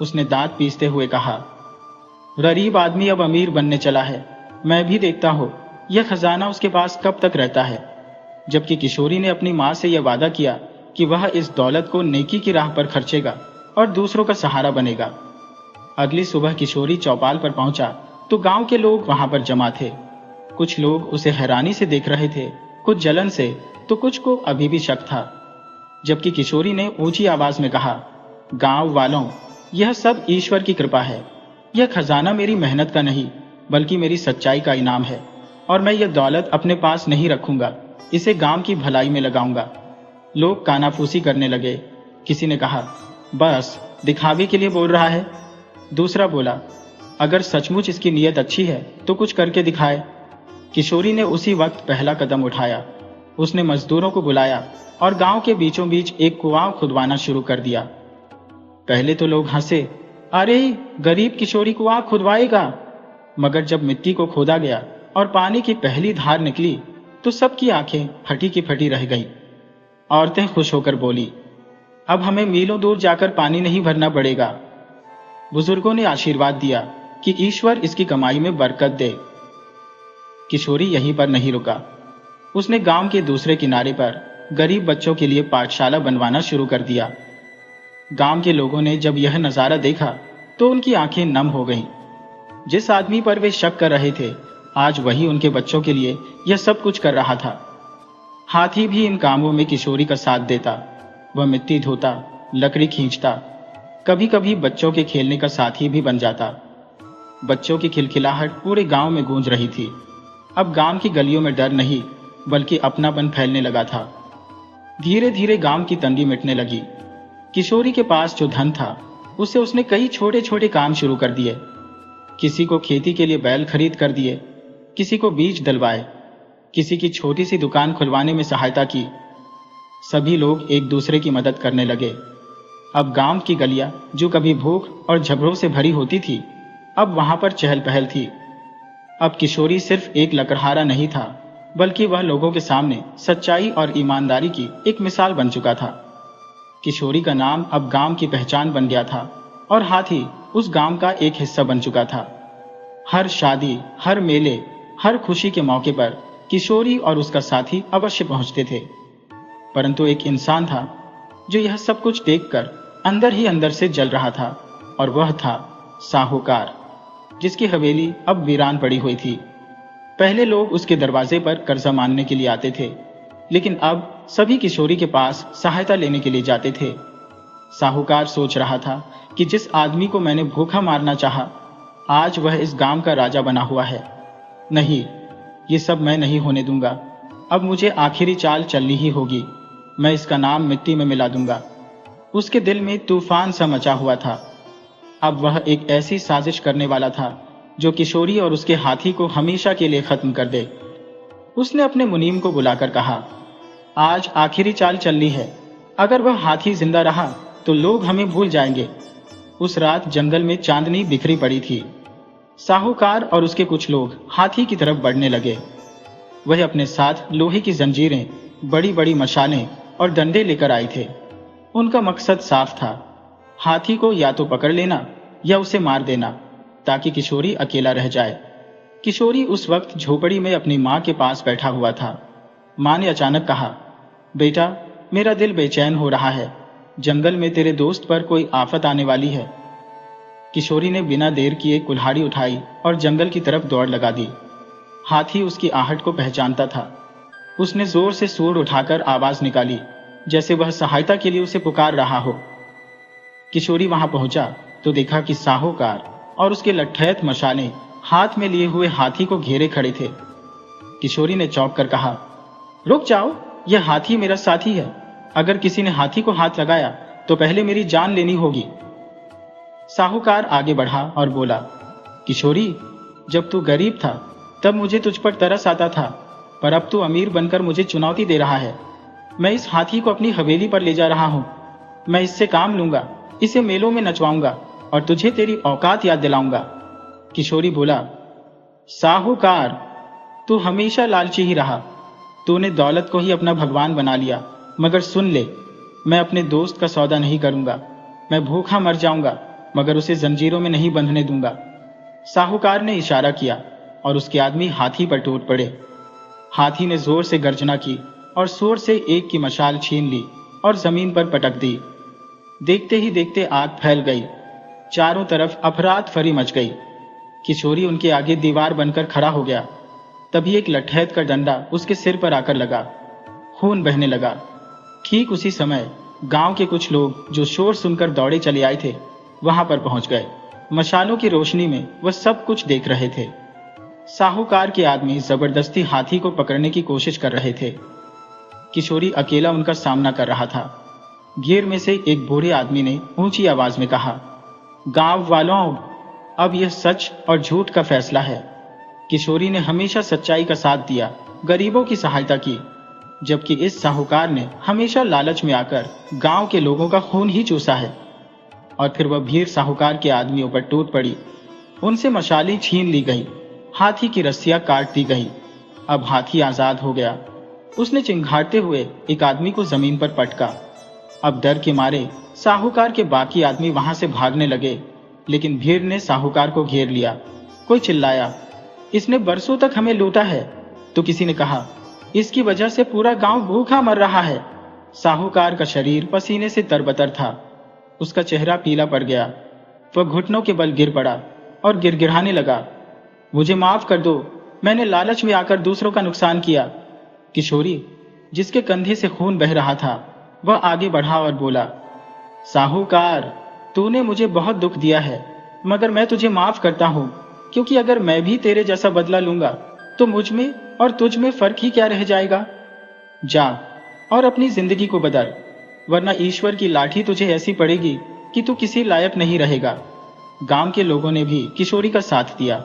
उसने दांत पीसते हुए कहा, गरीब आदमी अब अमीर बनने चला है। मैं भी देखता हूं यह खजाना उसके पास कब तक रहता है। जबकि किशोरी ने अपनी मां से यह वादा किया कि वह इस दौलत को नेकी की राह पर खर्चेगा और दूसरों का सहारा बनेगा। अगली सुबह किशोरी चौपाल पर पहुंचा तो गांव के लोग वहां पर जमा थे। कुछ लोग उसे हैरानी से देख रहे थे, कुछ जलन से, तो कुछ को अभी भी शक था। जबकि किशोरी ने ऊंची आवाज में कहा, गांव वालों, यह सब ईश्वर की कृपा है। यह खजाना मेरी मेहनत का नहीं बल्कि मेरी सच्चाई का इनाम है और मैं यह दौलत अपने पास नहीं रखूंगा, इसे गांव की भलाई में लगाऊंगा। लोग कानाफूसी करने लगे। किसी ने कहा, बस दिखावे के लिए बोल रहा है। दूसरा बोला, अगर सचमुच इसकी नीयत अच्छी है तो कुछ करके दिखाए। किशोरी ने उसी वक्त पहला कदम उठाया। उसने मजदूरों को बुलाया और गांव के बीचों बीच एक कुआं खुदवाना शुरू कर दिया। पहले तो लोग हंसे, अरे गरीब किशोरी कुआं खुदवाएगा। मगर जब मिट्टी को खोदा गया और पानी की पहली धार निकली तो सबकी आंखें फटी की फटी रह गईं। औरतें खुश होकर बोली, अब हमें मीलों दूर जाकर पानी नहीं भरना पड़ेगा। बुजुर्गों ने आशीर्वाद दिया कि ईश्वर इसकी कमाई में बरकत दे। किशोरी यहीं पर नहीं रुका। उसने गांव के दूसरे किनारे पर गरीब बच्चों के लिए पाठशाला बनवाना शुरू कर दिया। गांव के लोगों ने जब यह नजारा देखा तो उनकी आंखें नम हो गईं। जिस आदमी पर वे शक कर रहे थे, आज वही उनके बच्चों के लिए यह सब कुछ कर रहा था। हाथी भी इन कामों में किशोरी का साथ देता। वह मिट्टी धोता, लकड़ी खींचता, कभी कभी बच्चों के खेलने का साथी भी बन जाता। बच्चों की खिलखिलाहट पूरे गांव में गूंज रही थी। अब गांव की गलियों में डर नहीं बल्कि अपनापन फैलने लगा था। धीरे धीरे गांव की तंगी मिटने लगी। किशोरी के पास जो धन था उससे उसने कई छोटे छोटे काम शुरू कर दिए। किसी को खेती के लिए बैल खरीद कर दिए, किसी को बीज डलवाए, किसी की छोटी सी दुकान खुलवाने में सहायता की। सभी लोग एक दूसरे की मदद करने लगे। अब गांव की गलियां जो कभी भूख और झगड़ों से भरी होती थी, अब वहां पर चहल पहल थी। अब किशोरी सिर्फ एक लकड़हारा नहीं था, बल्कि वह लोगों के सामने सच्चाई और ईमानदारी की एक मिसाल बन चुका था। किशोरी का नाम अब गांव की पहचान बन गया था और हाथी उस गांव का एक हिस्सा बन चुका था। हर शादी, हर मेले, हर खुशी के मौके पर किशोरी और उसका साथी अवश्य पहुंचते थे। परंतु एक इंसान था जो यह सब कुछ देखकर अंदर ही अंदर से जल रहा था, और वह था साहूकार, जिसकी हवेली अब वीरान पड़ी हुई थी। पहले लोग उसके दरवाजे पर कर्जा मांगने के लिए आते थे, लेकिन अब सभी किशोरी के पास सहायता लेने के लिए जाते थे। साहूकार सोच रहा था कि जिस आदमी को मैंने भूखा मारना चाहा, आज वह इस गांव का राजा बना हुआ है। नहीं, ये सब मैं नहीं होने दूंगा। अब मुझे आखिरी चाल चलनी ही होगी। मैं इसका नाम मिट्टी में मिला दूंगा। उसके दिल में तूफान सा मचा हुआ था। अब वह एक ऐसी साजिश करने वाला था जो किशोरी और उसके हाथी को हमेशा के लिए खत्म कर दे। उसने अपने मुनीम को बुलाकर कहा, आज आखिरी चाल चलनी है। अगर वह हाथी जिंदा रहा तो लोग हमें भूल जाएंगे। उस रात जंगल में चांदनी बिखरी पड़ी थी। साहूकार और उसके कुछ लोग हाथी की तरफ बढ़ने लगे। वह अपने साथ लोहे की जंजीरें, बड़ी बड़ी मशालें और डंडे लेकर आए थे। उनका मकसद साफ था, हाथी को या तो पकड़ लेना या उसे मार देना, ताकि किशोरी अकेला रह जाए। किशोरी उस वक्त झोपड़ी में अपनी माँ के पास बैठा हुआ था। माँ ने अचानक कहा, बेटा, मेरा दिल बेचैन हो रहा है। जंगल में तेरे दोस्त पर कोई आफत आने वाली है। किशोरी ने बिना देर किए कुल्हाड़ी उठाई और जंगल की तरफ दौड़ लगा दी। हाथी उसकी आहट को पहचानता था। उसने जोर से सूंड उठाकर आवाज निकाली, जैसे वह सहायता के लिए उसे पुकार रहा हो। किशोरी वहां पहुंचा तो देखा कि साहूकार और उसके लठैत मशालें हाथ में लिए हुए हाथी को घेरे खड़े थे। किशोरी ने चौंक कर कहा, रुक जाओ, यह हाथी मेरा साथी है। अगर किसी ने हाथी को हाथ लगाया तो पहले मेरी जान लेनी होगी। साहूकार आगे बढ़ा और बोला, किशोरी, जब तू गरीब था तब मुझे तुझ पर तरस आता था, पर अब तू अमीर बनकर मुझे चुनौती दे रहा है। मैं इस हाथी को अपनी हवेली पर ले जा रहा हूं। मैं इससे काम लूंगा, इसे मेलों में नचवाऊंगा और तुझे तेरी औकात याद दिलाऊंगा। किशोरी बोला, साहूकार, तू हमेशा लालची ही रहा। तूने दौलत को ही अपना भगवान बना लिया। मगर सुन ले, मैं अपने दोस्त का सौदा नहीं करूंगा। मैं भूखा मर जाऊंगा, मगर उसे जंजीरों में नहीं बंधने दूंगा। साहूकार ने इशारा किया और उसके आदमी हाथी पर टूट पड़े। हाथी ने जोर से गर्जना की और सूर से एक की मशाल छीन ली और जमीन पर पटक दी। देखते ही देखते आग फैल गई। चारों तरफ अफरात फरी मच गई। किशोरी उनके आगे दीवार बनकर खड़ा हो गया। तभी एक लठैत का डंडा उसके सिर पर आकर लगा। खून बहने लगा। ठीक उसी समय गांव के कुछ लोग जो शोर सुनकर दौड़े चले आए थे, वहां पर पहुंच गए। मशालों की रोशनी में वह सब कुछ देख रहे थे। साहूकार के आदमी जबरदस्ती हाथी को पकड़ने की कोशिश कर रहे थे। किशोरी अकेला उनका सामना कर रहा था। घेर में से एक बूढ़े आदमी ने ऊंची आवाज में कहा, गांव वालों, अब यह सच और झूठ का फैसला है। किशोरी ने हमेशा सच्चाई का साथ दिया, गरीबों की सहायता की, जबकि इस साहूकार ने हमेशा लालच में आकर गांव के लोगों का खून ही चूसा है। और फिर वह भीड़ साहूकार के आदमियों पर टूट पड़ी। उनसे मशालें छीन ली गई, हाथी की रस्सियां काट दी गई। अब हाथी आजाद हो गया। उसने चिंघाड़ते हुए एक आदमी को जमीन पर पटका। अब डर के मारे साहूकार के बाकी आदमी वहां से भागने लगे, लेकिन भीड़ ने साहूकार को घेर लिया। कोई चिल्लाया, इसने बरसों तक हमें लूटा है। तो किसी ने कहा, इसकी वजह से पूरा गांव भूखा मर रहा है। साहूकार का शरीर पसीने से तरबतर था। उसका चेहरा पीला पड़ गया। वह घुटनों के बल गिर पड़ा और गिड़गिड़ाने लगा, मुझे माफ कर दो, मैंने लालच में आकर दूसरों का नुकसान किया। किशोरी, जिसके कंधे से खून बह रहा था, वह आगे बढ़ा और बोला, साहूकार, तूने मुझे बहुत दुख दिया है, मगर मैं तुझे माफ करता हूँ, क्योंकि अगर मैं भी तेरे जैसा बदला लूंगा तो मुझ में और तुझ में फर्क ही क्या रह जाएगा। जा और अपनी जिंदगी को बदल, वरना ईश्वर की लाठी तुझे ऐसी पड़ेगी कि तू किसी लायक नहीं रहेगा। गांव के लोगों ने भी किशोरी का साथ दिया।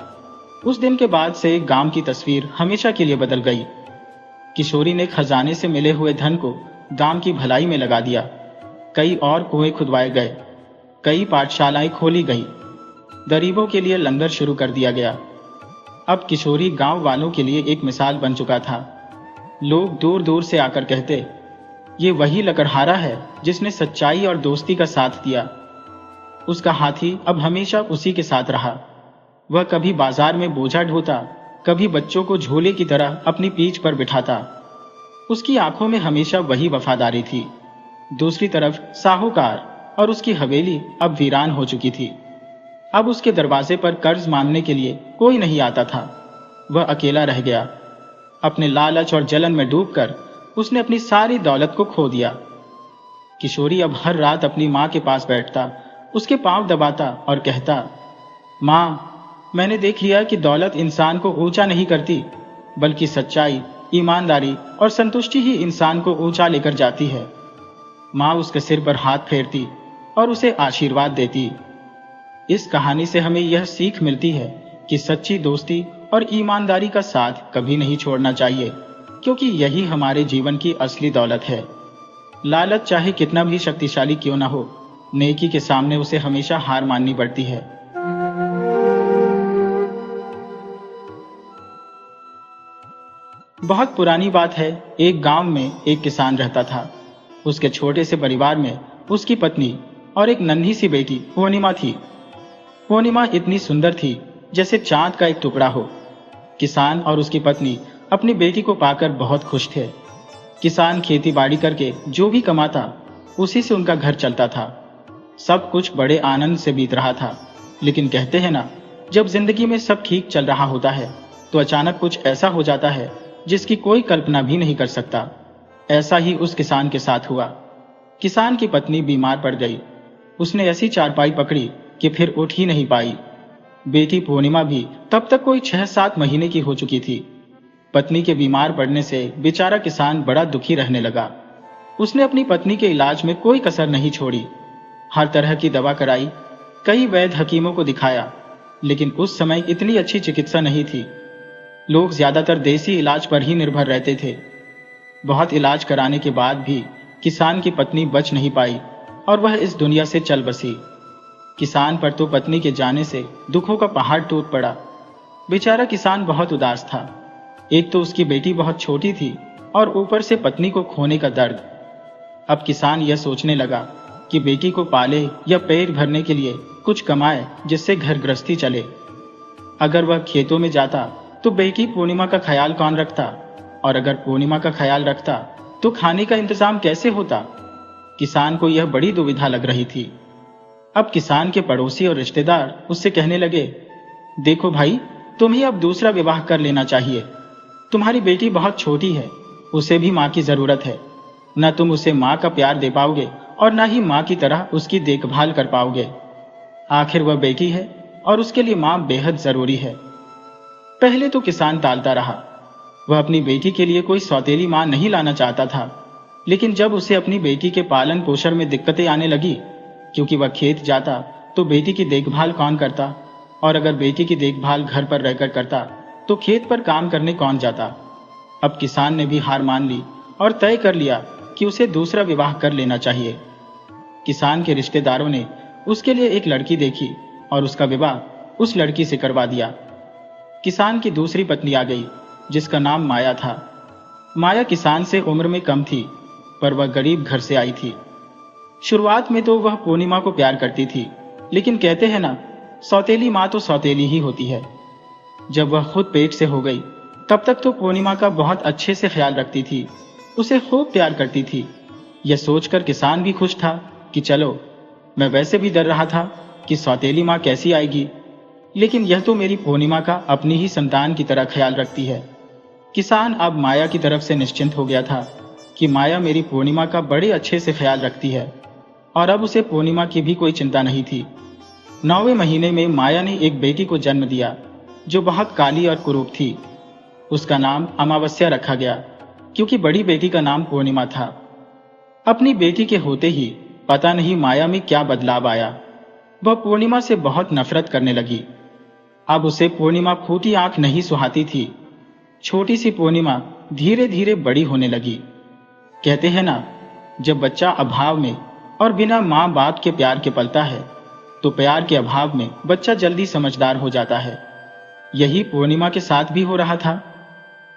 उस दिन के बाद से गांव की तस्वीर हमेशा के लिए बदल गई। किशोरी ने खजाने से मिले हुए धन को गांव की भलाई में लगा दिया। कई और कुएं खुदवाए गए, कई पाठशालाएं खोली गई, गरीबों के लिए लंगर शुरू कर दिया गया। अब किशोरी गांव वालों के लिए एक मिसाल बन चुका था। लोग दूर दूर से आकर कहते, ये वही लकड़हारा है जिसने सच्चाई और दोस्ती का साथ दिया। उसका हाथी अब हमेशा उसी के साथ रहा। वह कभी बाजार में बोझा ढोता, कभी बच्चों को झोले की तरह अपनी पीठ पर बिठाता। उसकी आंखों में हमेशा वही वफादारी थी। दूसरी तरफ साहूकार और उसकी हवेली अब वीरान हो चुकी थी। अब उसके दरवाजे पर कर्ज मांगने के लिए कोई नहीं आता था। वह अकेला रह गया। अपने लालच और जलन में डूबकर उसने अपनी सारी दौलत को खो दिया। किशोरी अब हर रात अपनी माँ के पास बैठता, उसके पांव दबाता और कहता, माँ, मैंने देख लिया कि दौलत इंसान को ऊंचा नहीं करती, बल्कि सच्चाई, ईमानदारी और संतुष्टि ही इंसान को ऊंचा लेकर जाती है। माँ उसके सिर पर हाथ फेरती और उसे आशीर्वाद देती। इस कहानी से हमें यह सीख मिलती है कि सच्ची दोस्ती और ईमानदारी का साथ कभी नहीं छोड़ना चाहिए, क्योंकि यही हमारे जीवन की असली दौलत है। लालच चाहे कितना भी शक्तिशाली क्यों ना हो, नेकी के सामने उसे हमेशा हार माननी पड़ती है। बहुत पुरानी बात है, एक गांव में एक किसान रहता था। उसके छोटे से परिवार में उसकी पत्नी और एक नन्ही सी बेटी पूर्णिमा थी। पूर्णिमा इतनी सुंदर थी जैसे चांद का एक टुकड़ा हो। किसान और उसकी पत्नी अपनी बेटी को पाकर बहुत खुश थे। किसान खेती बाड़ी करके जो भी कमाता उसी से उनका घर चलता था। सब कुछ बड़े आनंद से बीत रहा था। लेकिन कहते हैं ना, जब जिंदगी में सब ठीक चल रहा होता है तो अचानक कुछ ऐसा हो जाता है जिसकी कोई कल्पना भी नहीं कर सकता। ऐसा ही उस किसान के साथ हुआ। किसान की पत्नी बीमार पड़ गई। उसने ऐसी चारपाई पकड़ी कि फिर उठ ही नहीं पाई। बेटी पूर्णिमा भी तब तक कोई 6-7 महीने की हो चुकी थी। पत्नी के बीमार पड़ने से बेचारा किसान बड़ा दुखी रहने लगा। उसने अपनी पत्नी के इलाज में कोई कसर नहीं छोड़ी। हर तरह की दवा कराई, कई वैद्य हकीमों को दिखाया, लेकिन उस समय इतनी अच्छी चिकित्सा नहीं थी। लोग ज्यादातर देसी इलाज पर ही निर्भर रहते थे। बहुत इलाज कराने के बाद भी किसान की पत्नी बच नहीं पाई और वह इस दुनिया से चल बसी। किसान पर तो पत्नी के जाने से दुखों का पहाड़ टूट पड़ा। बेचारा किसान बहुत उदास था। एक तो उसकी बेटी बहुत छोटी थी और ऊपर से पत्नी को खोने का दर्द। अब किसान यह सोचने लगा कि बेटी को पाले या पेट भरने के लिए कुछ कमाए जिससे घर गृहस्थी चले। अगर वह खेतों में जाता तो बेटी पूर्णिमा का ख्याल कौन रखता, और अगर पूर्णिमा का ख्याल रखता तो खाने का इंतजाम कैसे होता। किसान को यह बड़ी दुविधा लग रही थी। अब किसान के पड़ोसी और रिश्तेदार उससे कहने लगे, देखो भाई, तुम्हें अब दूसरा विवाह कर लेना चाहिए। तुम्हारी बेटी बहुत छोटी है, उसे भी माँ की जरूरत है। न तुम उसे माँ का प्यार दे पाओगे और न ही माँ की तरह उसकी देखभाल कर पाओगे। आखिर वह बेटी है और उसके लिए माँ बेहद जरूरी है। पहले तो किसान टालता रहा। वह अपनी बेटी के लिए कोई सौतेली मां नहीं लाना चाहता था, लेकिन जब उसे अपनी बेटी के पालन पोषण में दिक्कतें आने लगी, क्योंकि वह खेत जाता तो बेटी की देखभाल कौन करता, और अगर बेटी की देखभाल घर पर रहकर करता तो खेत पर काम करने कौन जाता। अब किसान ने भी हार मान ली और तय कर लिया कि उसे दूसरा विवाह कर लेना चाहिए। किसान के रिश्तेदारों ने उसके लिए एक लड़की देखी और उसका विवाह उस लड़की से करवा दिया। किसान की दूसरी पत्नी आ गई, जिसका नाम माया था। माया किसान से उम्र में कम थी, पर वह गरीब घर से आई थी। शुरुआत में तो वह पूर्णिमा को प्यार करती थी, लेकिन कहते हैं ना, सौतेली माँ तो सौतेली ही होती है। जब वह खुद पेट से हो गई, तब तक तो पूर्णिमा का बहुत अच्छे से ख्याल रखती थी, उसे खूब प्यार करती थी। यह सोचकर किसान भी खुश था कि चलो, मैं वैसे भी डर रहा था कि सौतेली माँ कैसी आएगी, लेकिन यह तो मेरी पूर्णिमा का अपनी ही संतान की तरह ख्याल रखती है। किसान अब माया की तरफ से निश्चिंत हो गया था कि माया मेरी पूर्णिमा का बड़े अच्छे से ख्याल रखती है, और अब उसे पूर्णिमा की भी कोई चिंता नहीं थी। 9वें महीने में माया ने एक बेटी को जन्म दिया, जो बहुत काली और कुरूप थी। उसका नाम अमावस्या रखा गया, क्योंकि बड़ी बेटी का नाम पूर्णिमा था। अपनी बेटी के होते ही पता नहीं माया में क्या बदलाव आया। वह पूर्णिमा से बहुत नफरत करने लगी। अब उसे पूर्णिमा फूटी आंख नहीं सुहाती थी। छोटी सी पूर्णिमा धीरे धीरे बड़ी होने लगी। कहते हैं ना, जब बच्चा अभाव में और बिना माँ बाप के प्यार के पलता है तो प्यार के अभाव में बच्चा जल्दी समझदार हो जाता है। यही पूर्णिमा के साथ भी हो रहा था।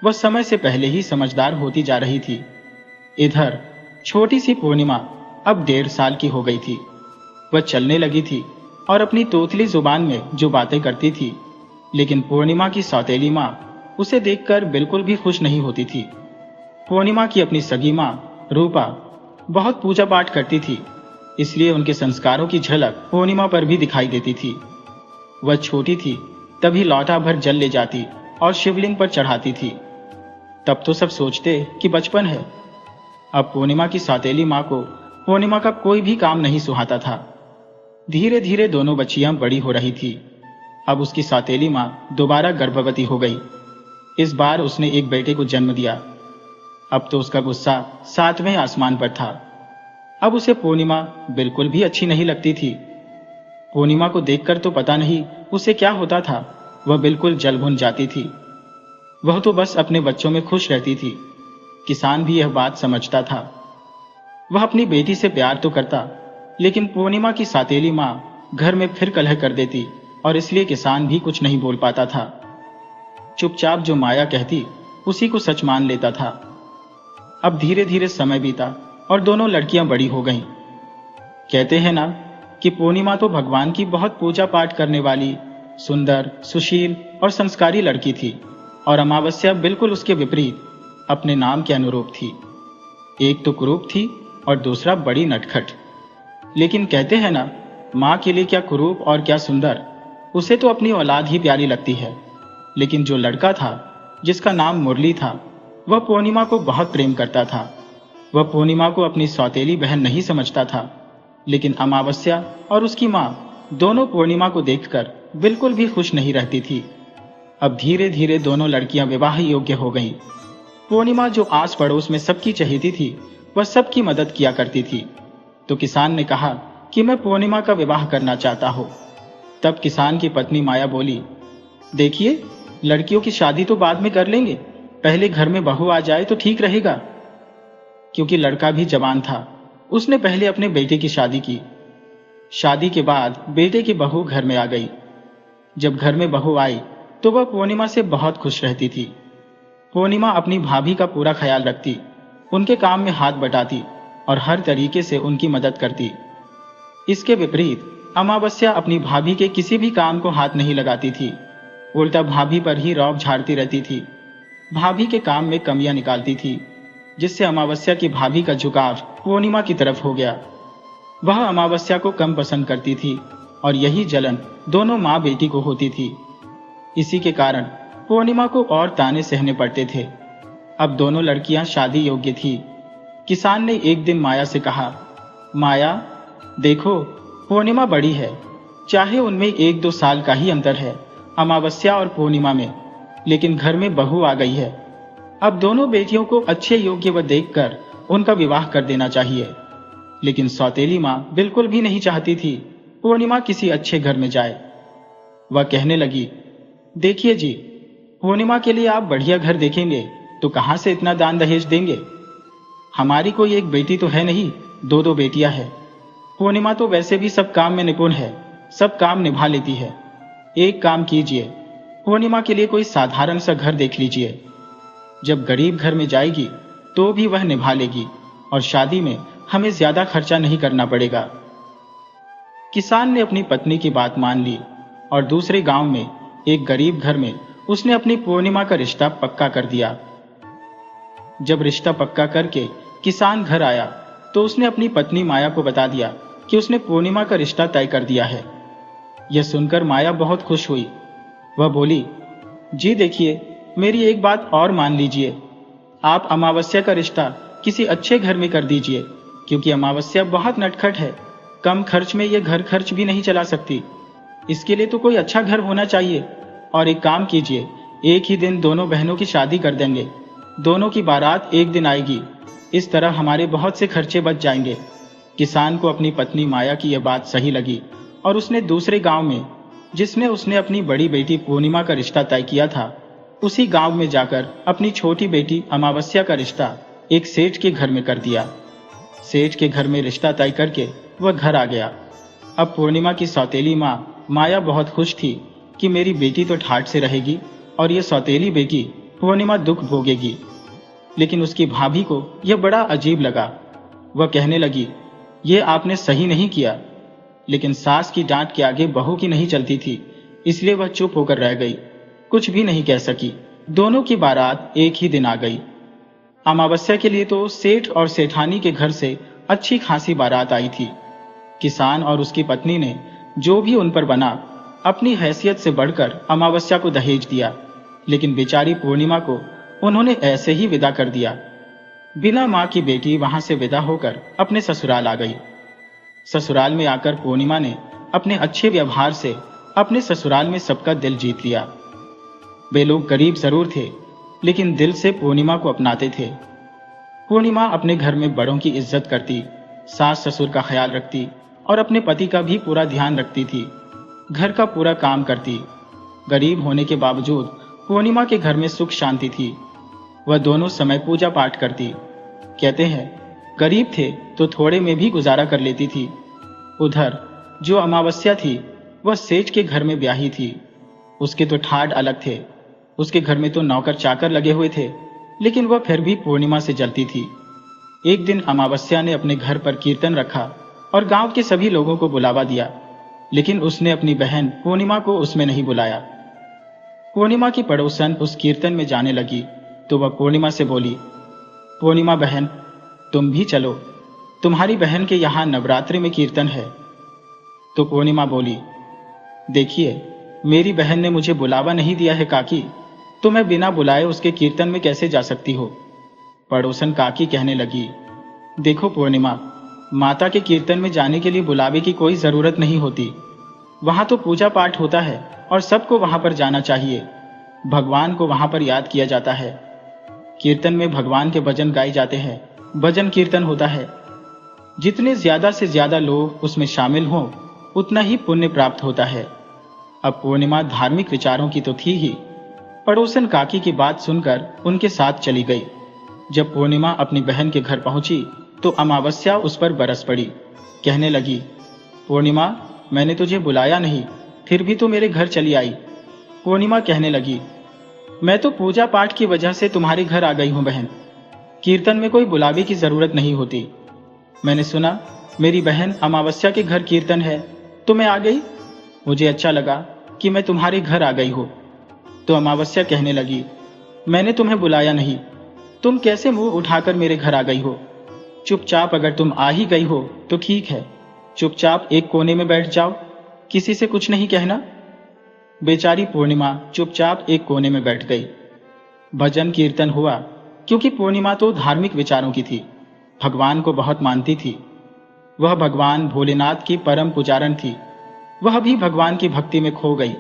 वह समय से पहले ही समझदार होती जा रही थी। इधर छोटी सी पूर्णिमा अब 1.5 साल की हो गई थी। वह चलने लगी थी और अपनी तोतली जुबान में जो बातें करती थी, लेकिन पूर्णिमा की सौतेली माँ उसे देखकर बिल्कुल भी खुश नहीं होती थी। पूर्णिमा की अपनी सगी माँ रूपा बहुत पूजा पाठ करती थी, इसलिए उनके संस्कारों की झलक पूर्णिमा पर भी दिखाई देती थी। वह छोटी थी तभी लौटा भर जल ले जाती और शिवलिंग पर चढ़ाती थी। तब तो सब सोचते कि बचपन है। अब पूर्णिमा की सौतेली माँ को पूर्णिमा का कोई भी काम नहीं सुहाता था। धीरे धीरे दोनों बच्चियां बड़ी हो रही थी। अब उसकी सौतेली माँ दोबारा गर्भवती हो गई। इस बार उसने एक बेटे को जन्म दिया। अब तो उसका गुस्सा 7वें आसमान पर था। अब उसे पूर्णिमा बिल्कुल भी अच्छी नहीं लगती थी। पूर्णिमा को देखकर तो पता नहीं उसे क्या होता था, वह बिल्कुल जल भुन जाती थी। वह तो बस अपने बच्चों में खुश रहती थी। किसान भी यह बात समझता था। वह अपनी बेटी से प्यार तो करता, लेकिन पूर्णिमा की सौतेली माँ घर में फिर कलह कर देती और इसलिए किसान भी कुछ नहीं बोल पाता था। चुपचाप जो माया कहती उसी को सच मान लेता था। अब धीरे धीरे समय बीता और दोनों लड़कियां बड़ी हो गईं। कहते हैं ना कि पूर्णिमा तो भगवान की बहुत पूजा पाठ करने वाली, सुंदर, सुशील और संस्कारी लड़की थी, और अमावस्या बिल्कुल उसके विपरीत, अपने नाम के अनुरूप थी। एक तो कुरूप थी और दूसरा बड़ी नटखट। लेकिन कहते हैं ना, माँ के लिए क्या कुरूप और क्या सुंदर, उसे तो अपनी औलाद ही प्यारी लगती है। लेकिन जो लड़का था जिसका नाम मुरली था, वह पूर्णिमा को बहुत प्रेम करता था। वह पूर्णिमा को अपनी सौतेली बहन नहीं समझता था, लेकिन अमावस्या और उसकी माँ दोनों पूर्णिमा को देखकर बिल्कुल भी खुश नहीं रहती थी। अब धीरे धीरे दोनों लड़कियां विवाह योग्य हो गईं। पूर्णिमा जो आस पड़ोस में सबकी चहेती थी, वह सबकी मदद किया करती थी। तो किसान ने कहा कि मैं पूर्णिमा का विवाह करना चाहता हूँ। तब किसान की पत्नी माया बोली, देखिए, लड़कियों की शादी तो बाद में कर लेंगे, पहले घर में बहू आ जाए तो ठीक रहेगा। क्योंकि लड़का भी जवान था, उसने पहले अपने बेटे की शादी की। शादी के बाद बेटे की बहू घर में आ गई। जब घर में बहू आई तो वह पूर्णिमा से बहुत खुश रहती थी। पूर्णिमा अपनी भाभी का पूरा ख्याल रखती, उनके काम में हाथ बटाती और हर तरीके से उनकी मदद करती। इसके विपरीत अमावस्या अपनी भाभी के किसी भी काम को हाथ नहीं लगाती थी, उल्टा भाभी पर ही रौब झाड़ती रहती थी। भाभी के काम में कमियां निकालती थी, जिससे अमावस्या की भाभी का झुकाव पूर्णिमा की तरफ हो गया। वह अमावस्या को कम पसंद करती थी और यही जलन दोनों माँ बेटी को होती थी। इसी के कारण पूर्णिमा को और ताने सहने पड़ते थे। अब दोनों लड़कियां शादी योग्य थी। किसान ने एक दिन माया से कहा, माया देखो, पूर्णिमा बड़ी है, चाहे उनमें 1-2 साल का ही अंतर है अमावस्या और पूर्णिमा में, लेकिन घर में बहू आ गई है। अब दोनों बेटियों को अच्छे योग्य व देखकर उनका विवाह कर देना चाहिए। लेकिन सौतेली माँ बिल्कुल भी नहीं चाहती थी पूर्णिमा किसी अच्छे घर में जाए। वह कहने लगी, देखिए जी, पूर्णिमा के लिए आप बढ़िया घर देखेंगे तो कहाँ से इतना दान दहेज देंगे? हमारी कोई एक बेटी तो है नहीं, 2-2 बेटियां हैं। पूर्णिमा तो वैसे भी सब काम में निपुण है, सब काम निभा लेती है। एक काम कीजिए, पूर्णिमा के लिए कोई साधारण सा घर देख लीजिए। जब गरीब घर में जाएगी तो भी वह निभा लेगी और शादी में हमें ज्यादा खर्चा नहीं करना पड़ेगा। किसान ने अपनी पत्नी की बात मान ली और दूसरे गांव में एक गरीब घर में उसने अपनी पूर्णिमा का रिश्ता पक्का कर दिया। जब रिश्ता पक्का करके किसान घर आया तो उसने अपनी पत्नी माया को बता दिया कि उसने पूर्णिमा का रिश्ता तय कर दिया है। यह सुनकर माया बहुत खुश हुई। वह बोली, जी देखिए, मेरी एक बात और मान लीजिए, आप अमावस्या का रिश्ता किसी अच्छे घर में कर दीजिए, क्योंकि अमावस्या बहुत नटखट है, कम खर्च में यह घर खर्च भी नहीं चला सकती। इसके लिए तो कोई अच्छा घर होना चाहिए। और एक काम कीजिए, एक ही दिन दोनों बहनों की शादी कर देंगे, दोनों की बारात एक दिन आएगी, इस तरह हमारे बहुत से खर्चे बच जाएंगे। किसान को अपनी पत्नी माया की यह बात सही लगी और उसने दूसरे गांव में, जिसमें उसने अपनी बड़ी बेटी पूर्णिमा का रिश्ता तय किया था, उसी गांव में जाकर अपनी छोटी बेटी अमावस्या का रिश्ता एक सेठ के घर में कर दिया। सेठ के घर में रिश्ता तय करके वह घर आ गया। अब पूर्णिमा की सौतेली माँ माया बहुत खुश थी कि मेरी बेटी तो ठाठ से रहेगी और ये सौतेली बेटी पूर्णिमा दुख भोगेगी। लेकिन उसकी भाभी को यह बड़ा अजीब लगा। वह कहने लगी, ये आपने सही नहीं किया। लेकिन सास की डांट के आगे बहू की नहीं चलती थी, इसलिए वह चुप होकर रह गई, कुछ भी नहीं कह सकी। दोनों की बारात एक ही दिन आ गई। अमावस्या के लिए तो सेठ और सेठानी के घर से अच्छी खासी बारात आई थी। किसान और उसकी पत्नी ने जो भी उन पर बना, अपनी हैसियत से बढ़कर अमावस्या को दहेज दिया। लेकिन बेचारी पूर्णिमा को उन्होंने ऐसे ही विदा कर दिया। बिना मां की बेटी वहां से विदा होकर अपने ससुराल आ गई। ससुराल में आकर पूर्णिमा ने अपने अच्छे व्यवहार से अपने ससुराल में सबका दिल जीत लिया। वे लोग गरीब जरूर थे, लेकिन दिल से पूर्णिमा को अपनाते थे। पूर्णिमा अपने घर में बड़ों की इज्जत करती, सास ससुर का ख्याल रखती और अपने पति का भी पूरा ध्यान रखती थी। घर का पूरा काम करती। गरीब होने के बावजूद पूर्णिमा के घर में सुख शांति थी। वह दोनों समय पूजा पाठ करती। कहते हैं, गरीब थे तो थोड़े में भी गुजारा कर लेती थी। उधर जो अमावस्या थी, वह सेठ के घर में ब्याही थी। उसके तो ठाठ अलग थे। उसके घर में तो नौकर चाकर लगे हुए थे, लेकिन वह फिर भी पूर्णिमा से जलती थी। एक दिन अमावस्या ने अपने घर पर कीर्तन रखा और गांव के सभी लोगों को बुलावा दिया, लेकिन उसने अपनी बहन पूर्णिमा को उसमें नहीं बुलाया। पूर्णिमा की पड़ोसन उस कीर्तन में जाने लगी तो वह पूर्णिमा से बोली, पूर्णिमा बहन, तुम भी चलो, तुम्हारी बहन के यहाँ नवरात्रि में कीर्तन है। तो पूर्णिमा बोली, देखिए, मेरी बहन ने मुझे बुलावा नहीं दिया है काकी, तो मैं बिना बुलाए उसके कीर्तन में कैसे जा सकती हो। पड़ोसन काकी कहने लगी, देखो पूर्णिमा, माता के कीर्तन में जाने के लिए बुलावे की कोई जरूरत नहीं होती। वहां तो पूजा पाठ होता है और सबको वहां पर जाना चाहिए। भगवान को वहां पर याद किया जाता है। कीर्तन में भगवान के भजन गाए जाते हैं, भजन कीर्तन होता है। जितने ज्यादा से ज्यादा लोग उसमें शामिल हों, उतना ही पुण्य प्राप्त होता है। अब पूर्णिमा धार्मिक विचारों की तो थी ही। पड़ोसन काकी की बात सुनकर उनके साथ चली गई। जब पूर्णिमा अपनी बहन के घर पहुंची तो अमावस्या उस पर बरस पड़ी। कहने लगी, पूर्णिमा, मैंने तुझे बुलाया नहीं, फिर भी तू मेरे घर चली आई। पूर्णिमा कहने लगी, मैं तो पूजा पाठ की वजह से तुम्हारे घर आ गई हूं बहन। कीर्तन में कोई बुलावे की जरूरत नहीं होती। मैंने सुना मेरी बहन अमावस्या के घर कीर्तन है, तो मैं आ गई। मुझे अच्छा लगा कि मैं तुम्हारे घर आ गई हो। तो अमावस्या कहने लगी, मैंने तुम्हें बुलाया नहीं, तुम कैसे मुंह उठाकर मेरे घर आ गई हो। चुपचाप अगर तुम आ ही गई हो तो ठीक है, चुपचाप एक कोने में बैठ जाओ, किसी से कुछ नहीं कहना। बेचारी पूर्णिमा चुपचाप एक कोने में बैठ गई। भजन कीर्तन हुआ, क्योंकि पूर्णिमा तो धार्मिक विचारों की थी, भगवान को बहुत मानती थी। वह भगवान भोलेनाथ की परम पुजारन थी। वह भी भगवान की भक्ति में खो गई।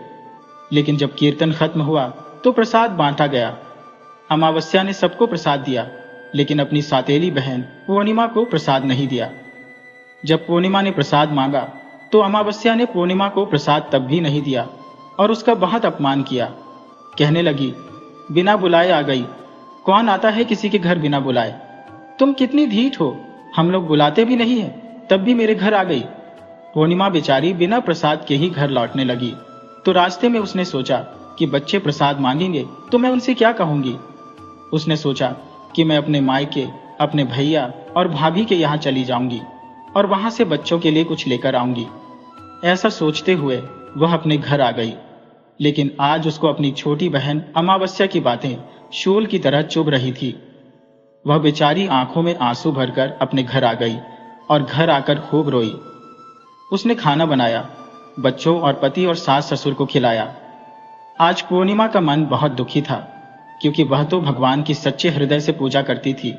लेकिन जब कीर्तन खत्म हुआ तो प्रसाद बांटा गया। अमावस्या ने सबको प्रसाद दिया, लेकिन अपनी सौतेली बहन पूर्णिमा को प्रसाद नहीं दिया। जब पूर्णिमा ने प्रसाद मांगा तो अमावस्या ने पूर्णिमा को प्रसाद तब भी नहीं दिया और उसका बहुत अपमान किया। कहने लगी, बिना बुलाए आ गई, कौन आता है किसी के घर बिना बुलाए। तुम कितनी ढीठ हो, हम लोग बुलाते भी नहीं है, तब भी मेरे घर आ गई। पूर्णिमा बेचारी बिना प्रसाद के ही घर लौटने लगी। तो रास्ते में उसने सोचा कि बच्चे प्रसाद मांगेंगे तो मैं उनसे क्या कहूंगी। उसने सोचा कि मैं अपने मायके, अपने भैया और भाभी के यहाँ चली जाऊंगी और वहां से बच्चों के लिए कुछ लेकर आऊंगी। ऐसा सोचते हुए वह अपने घर आ गई। लेकिन आज उसको अपनी छोटी बहन अमावस्या की बातें शूल की तरह चुभ रही थी। वह बेचारी आंखों में आंसू भरकर अपने घर आ गई और घर आकर खूब रोई। उसने खाना बनाया, बच्चों और पति और सास ससुर को खिलाया। आज पूर्णिमा का मन बहुत दुखी था, क्योंकि वह तो भगवान की सच्चे हृदय से पूजा करती थी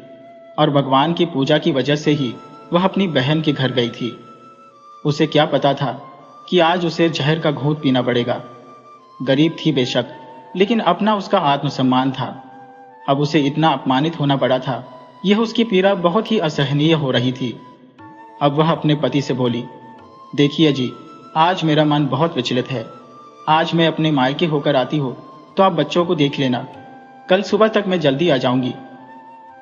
और भगवान की पूजा की वजह से ही वह अपनी बहन के घर गई थी। उसे क्या पता था कि आज उसे जहर का घूंट पीना पड़ेगा। गरीब थी बेशक, लेकिन अपना उसका आत्मसम्मान था। अब उसे इतना अपमानित होना पड़ा था, यह उसकी पीड़ा बहुत ही असहनीय हो रही थी। अब वह अपने पति से बोली, देखिए जी, आज मेरा मन बहुत विचलित है। आज मैं अपने मायके होकर आती हूँ तो आप बच्चों को देख लेना। कल सुबह तक मैं जल्दी आ जाऊंगी।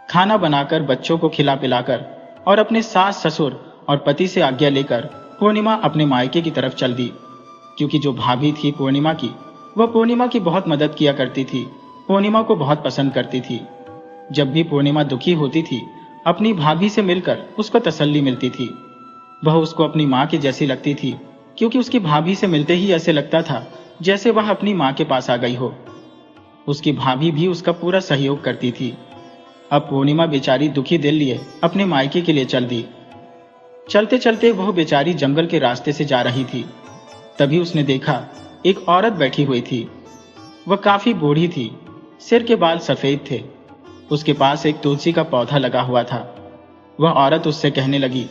खाना बनाकर बच्चों को खिला पिलाकर और अपने सास ससुर और पति से आज्ञा लेकर पूर्णिमा अपने मायके की तरफ चल दी। क्योंकि जो भाभी थी पूर्णिमा की, वह पूर्णिमा की बहुत मदद किया करती थी, पूर्णिमा को बहुत पसंद करती थी। जब भी पूर्णिमा दुखी होती थी, अपनी भाभी से मिलकर उसको तसल्ली मिलती थी। वह उसको अपनी माँ की जैसी लगती थी, क्योंकि उसकी भाभी से मिलते ही ऐसे लगता था जैसे वह अपनी माँ के पास आ गई हो। उसकी भाभी भी उसका पूरा सहयोग करती थी। अब पूर्णिमा बेचारी दुखी दिल लिए अपने मायके के लिए चल दी। चलते चलते वह बेचारी जंगल के रास्ते से जा रही थी। तभी उसने देखा एक औरत बैठी हुई थी। वह काफी बूढ़ी थी, सिर के बाल सफेद थे। उसके पास एक तुलसी का पौधा लगा हुआ था। वह औरत उससे कहने लगी,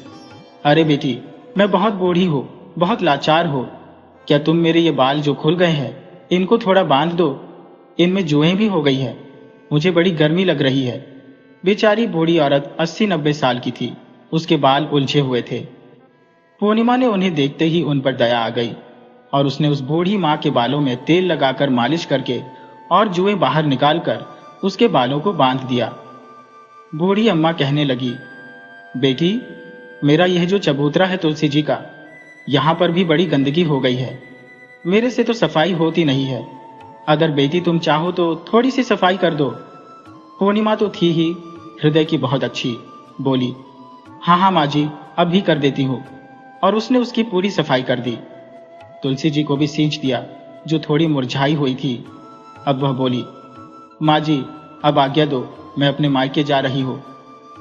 अरे बेटी, मैं बहुत बूढ़ी हूँ, बहुत लाचार हो। क्या तुम मेरे ये बाल जो खुल गए हैं, इनको थोड़ा बांध दो। इनमें जुएं भी हो गई है। मुझे बड़ी गर्मी लग रही है। बेचारी बूढ़ी औरत 80-90 साल की थी। उसके बाल उलझे हुए थे। पूर्णिमा ने उन्हें देखते ही उन पर दया आ गई और उसने उस बूढ़ी माँ के बालों में तेल लगाकर मालिश करके और जुएं बाहर निकालकर उसके बालों को बांध दिया। बूढ़ी अम्मा कहने लगी, बेटी, मेरा यह जो चबूतरा है तुलसी जी का, यहाँ पर भी बड़ी गंदगी हो गई है। मेरे से तो सफाई होती नहीं है। अगर बेटी तुम चाहो तो थोड़ी सी सफाई कर दो। पूर्णिमा तो थी ही हृदय की बहुत अच्छी, बोली, हाँ हाँ माँ जी, अब भी कर देती हूँ। और उसने उसकी पूरी सफाई कर दी। तुलसी जी को भी सींच दिया, जो थोड़ी मुरझाई हुई थी। अब वह बोली, माँ जी, अब आज्ञा दो, मैं अपने मायके जा रही हूँ।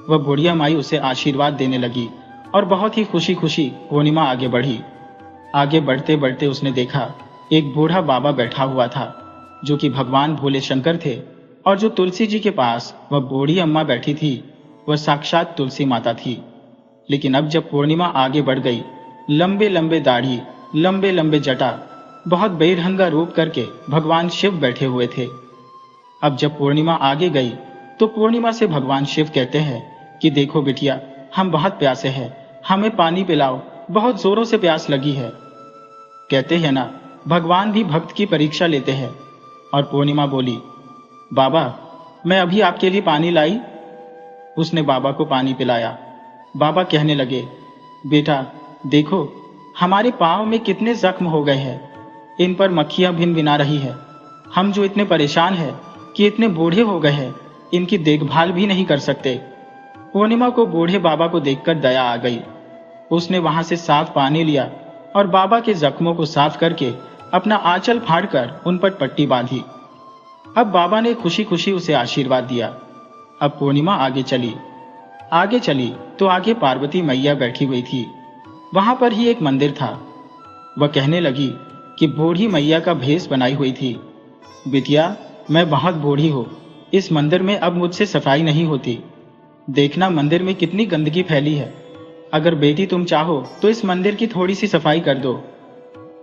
वह बुढ़िया माई उसे आशीर्वाद देने लगी और बहुत ही खुशी खुशी पूर्णिमा आगे बढ़ी। आगे बढ़ते बढ़ते उसने देखा एक बूढ़ा बाबा बैठा हुआ था, जो कि भगवान भोले शंकर थे। और जो तुलसी जी के पास वह बूढ़ी अम्मा बैठी थी, वह साक्षात तुलसी माता थी। लेकिन अब जब पूर्णिमा आगे बढ़ गई, लंबे लंबे दाढ़ी, लंबे लंबे जटा, बहुत बेढंगा रूप करके भगवान शिव बैठे हुए थे। अब जब पूर्णिमा आगे गई तो पूर्णिमा से भगवान शिव कहते हैं कि देखो बिटिया, हम बहुत प्यासे हैं, हमें पानी पिलाओ, बहुत जोरों से प्यास लगी है। कहते हैं ना, भगवान भी भक्त की परीक्षा लेते हैं। और पूर्णिमा बोली, बाबा, मैं अभी आपके लिए पानी लाई। उसने बाबा को पानी पिलाया। बाबा कहने लगे, बेटा देखो, हमारे पांव में कितने जख्म हो गए हैं, इन पर मक्खियां भिन भिना रही है। हम जो इतने परेशान हैं कि इतने बूढ़े हो गए हैं, इनकी देखभाल भी नहीं कर सकते। पूर्णिमा को बूढ़े बाबा को देखकर दया आ गई। उसने वहां से साफ पानी लिया और बाबा के जख्मों को साफ करके अपना आंचल फाड़कर उन पर पट्टी बांधी। अब बाबा ने खुशी खुशी उसे आशीर्वाद दिया। अब पूर्णिमा आगे चली तो आगे पार्वती मैया बैठी हुई थी। वहां पर ही एक मंदिर था। वह कहने लगी कि बूढ़ी मैया का भेष बनाई हुई थी, बिटिया, मैं बहुत बूढ़ी हूँ, इस मंदिर में अब मुझसे सफाई नहीं होती। देखना मंदिर में कितनी गंदगी फैली है। अगर बेटी तुम चाहो तो इस मंदिर की थोड़ी सी सफाई कर दो।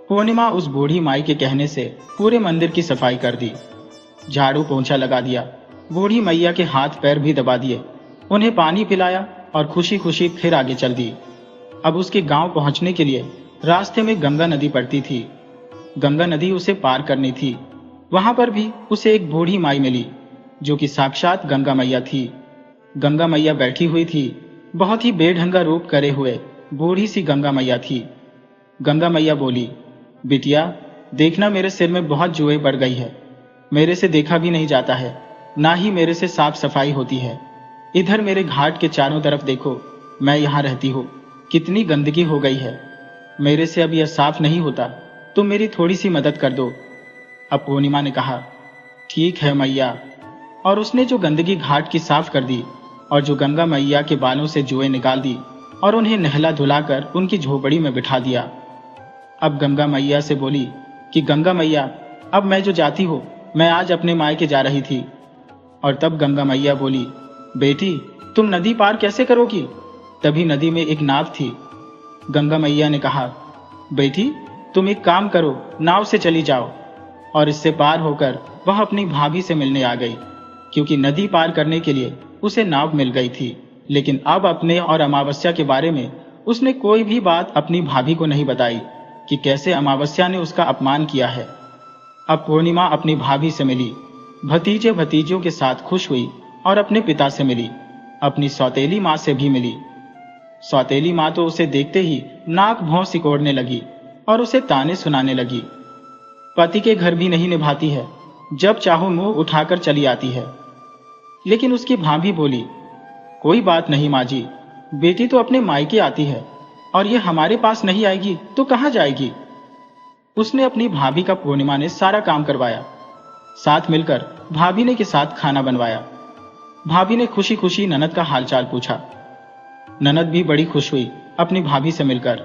पूर्णिमा उस बूढ़ी माई के कहने से पूरे मंदिर की सफाई कर दी। झाड़ू पोंछा लगा दिया, बूढ़ी मैया के हाथ पैर भी दबा दिए, उन्हें पानी पिलाया और खुशी खुशी फिर आगे चल दी। अब उसके गांव पहुंचने के लिए रास्ते में गंगा नदी पड़ती थी। गंगा नदी उसे पार करनी थी। वहां पर भी उसे एक बूढ़ी माई मिली, जो कि साक्षात गंगा मैया थी। गंगा मैया बैठी हुई थी। बहुत ही बेढंगा रूप करे हुए बूढ़ी सी गंगा मैया थी। गंगा मैया बोली, बिटिया देखना, मेरे सिर में बहुत जुएं बढ़ गई है। मेरे से देखा भी नहीं जाता है, ना ही मेरे से साफ सफाई होती है। इधर मेरे घाट के चारों तरफ देखो, मैं यहाँ रहती हूँ, कितनी गंदगी हो गई है। मेरे से अब यह साफ नहीं होता, तुम मेरी थोड़ी सी मदद कर दो। अब पूर्णिमा ने कहा, ठीक है मैया। और उसने जो गंदगी घाट की साफ कर दी और जो गंगा मैया के बालों से जुएं निकाल दी और उन्हें नहला धुलाकर उनकी झोपड़ी में बिठा दिया। अब गंगा मैया से बोली कि गंगा मैया, अब मैं जो जाती हूँ, मैं आज अपने मायके जा रही थी। और तब गंगा मैया बोली, बेटी तुम नदी पार कैसे करोगी? तभी नदी में एक नाव थी। गंगा मैया ने कहा, बेटी तुम एक काम करो, नाव से चली जाओ। और इससे पार होकर वह अपनी भाभी से मिलने आ गई, क्योंकि नदी पार करने के लिए उसे नाव मिल गई थी। लेकिन अब अपने और अमावस्या के बारे में उसने कोई भी बात अपनी भाभी को नहीं बताई, कि कैसे अमावस्या ने उसका अपमान किया है। अब पूर्णिमा अपनी भाभी से मिली, भतीजे भतीजियों के साथ खुश हुई और अपने पिता से मिली, अपनी सौतेली माँ से भी मिली। सौतेली माँ तो उसे देखते ही नाक भौं सिकोड़ने लगी और उसे ताने सुनाने लगी। पति के घर भी नहीं निभाती है, जब चाहो मुंह उठाकर चली आती है। लेकिन उसकी भाभी बोली, कोई बात नहीं माँ जी, बेटी तो अपने मायके आती है और ये हमारे पास नहीं आएगी तो कहाँ जाएगी। उसने अपनी भाभी का पूर्णिमा ने सारा काम करवाया। साथ मिलकर भाभी ने के साथ खाना बनवाया। भाभी ने खुशी खुशी ननद का हालचाल पूछा। ननद भी बड़ी खुश हुई अपनी भाभी से मिलकर,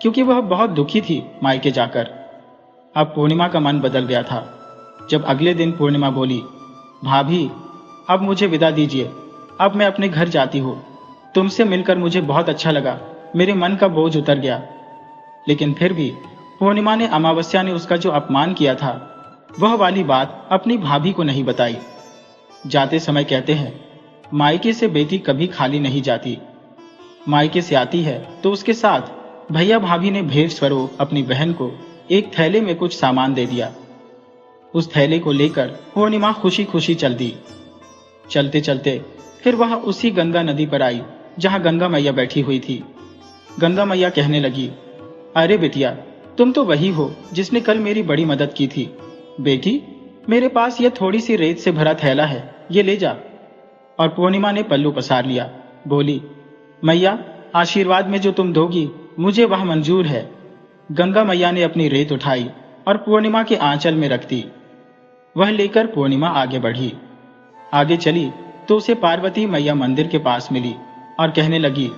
क्योंकि वह बहुत दुखी थी मायके जाकर। अब पूर्णिमा का मन बदल गया था। जब अगले दिन पूर्णिमा बोली, भाभी अब मुझे विदा दीजिए, अब मैं अपने घर जाती हूँ। तुमसे मिलकर मुझे बहुत अच्छा लगा, मेरे मन का बोझ उतर गया। लेकिन फिर भी पूर्णिमा ने अमावस्या ने उसका जो अपमान किया था, वह वाली बात अपनी भाभी को नहीं बताई। जाते समय कहते हैं, मायके से बेटी कभी खाली नहीं जाती। मायके से आती है तो उसके साथ भैया भाभी ने भेंट स्वरूप अपनी बहन को एक थैले में कुछ सामान दे दिया। उस थैले को लेकर पूर्णिमा खुशी खुशी चल दी। चलते चलते फिर वह उसी गंगा नदी पर आई जहां गंगा मैया बैठी हुई थी। गंगा मैया कहने लगी, अरे बिटिया, तुम तो वही हो जिसने कल मेरी बड़ी मदद की थी। बेटी, मेरे पास यह थोड़ी सी रेत से भरा थैला है, ये ले जा। और पूर्णिमा ने पल्लू पसार लिया, बोली, मैया आशीर्वाद में जो तुम दोगी मुझे वह मंजूर है। गंगा मैया ने अपनी रेत उठाई और पूर्णिमा के आंचल में रख दी। वह लेकर पूर्णिमा आगे बढ़ी। आगे चली तो उसे पार्वती मैया मंदिर के पास मिली और कहने लगी,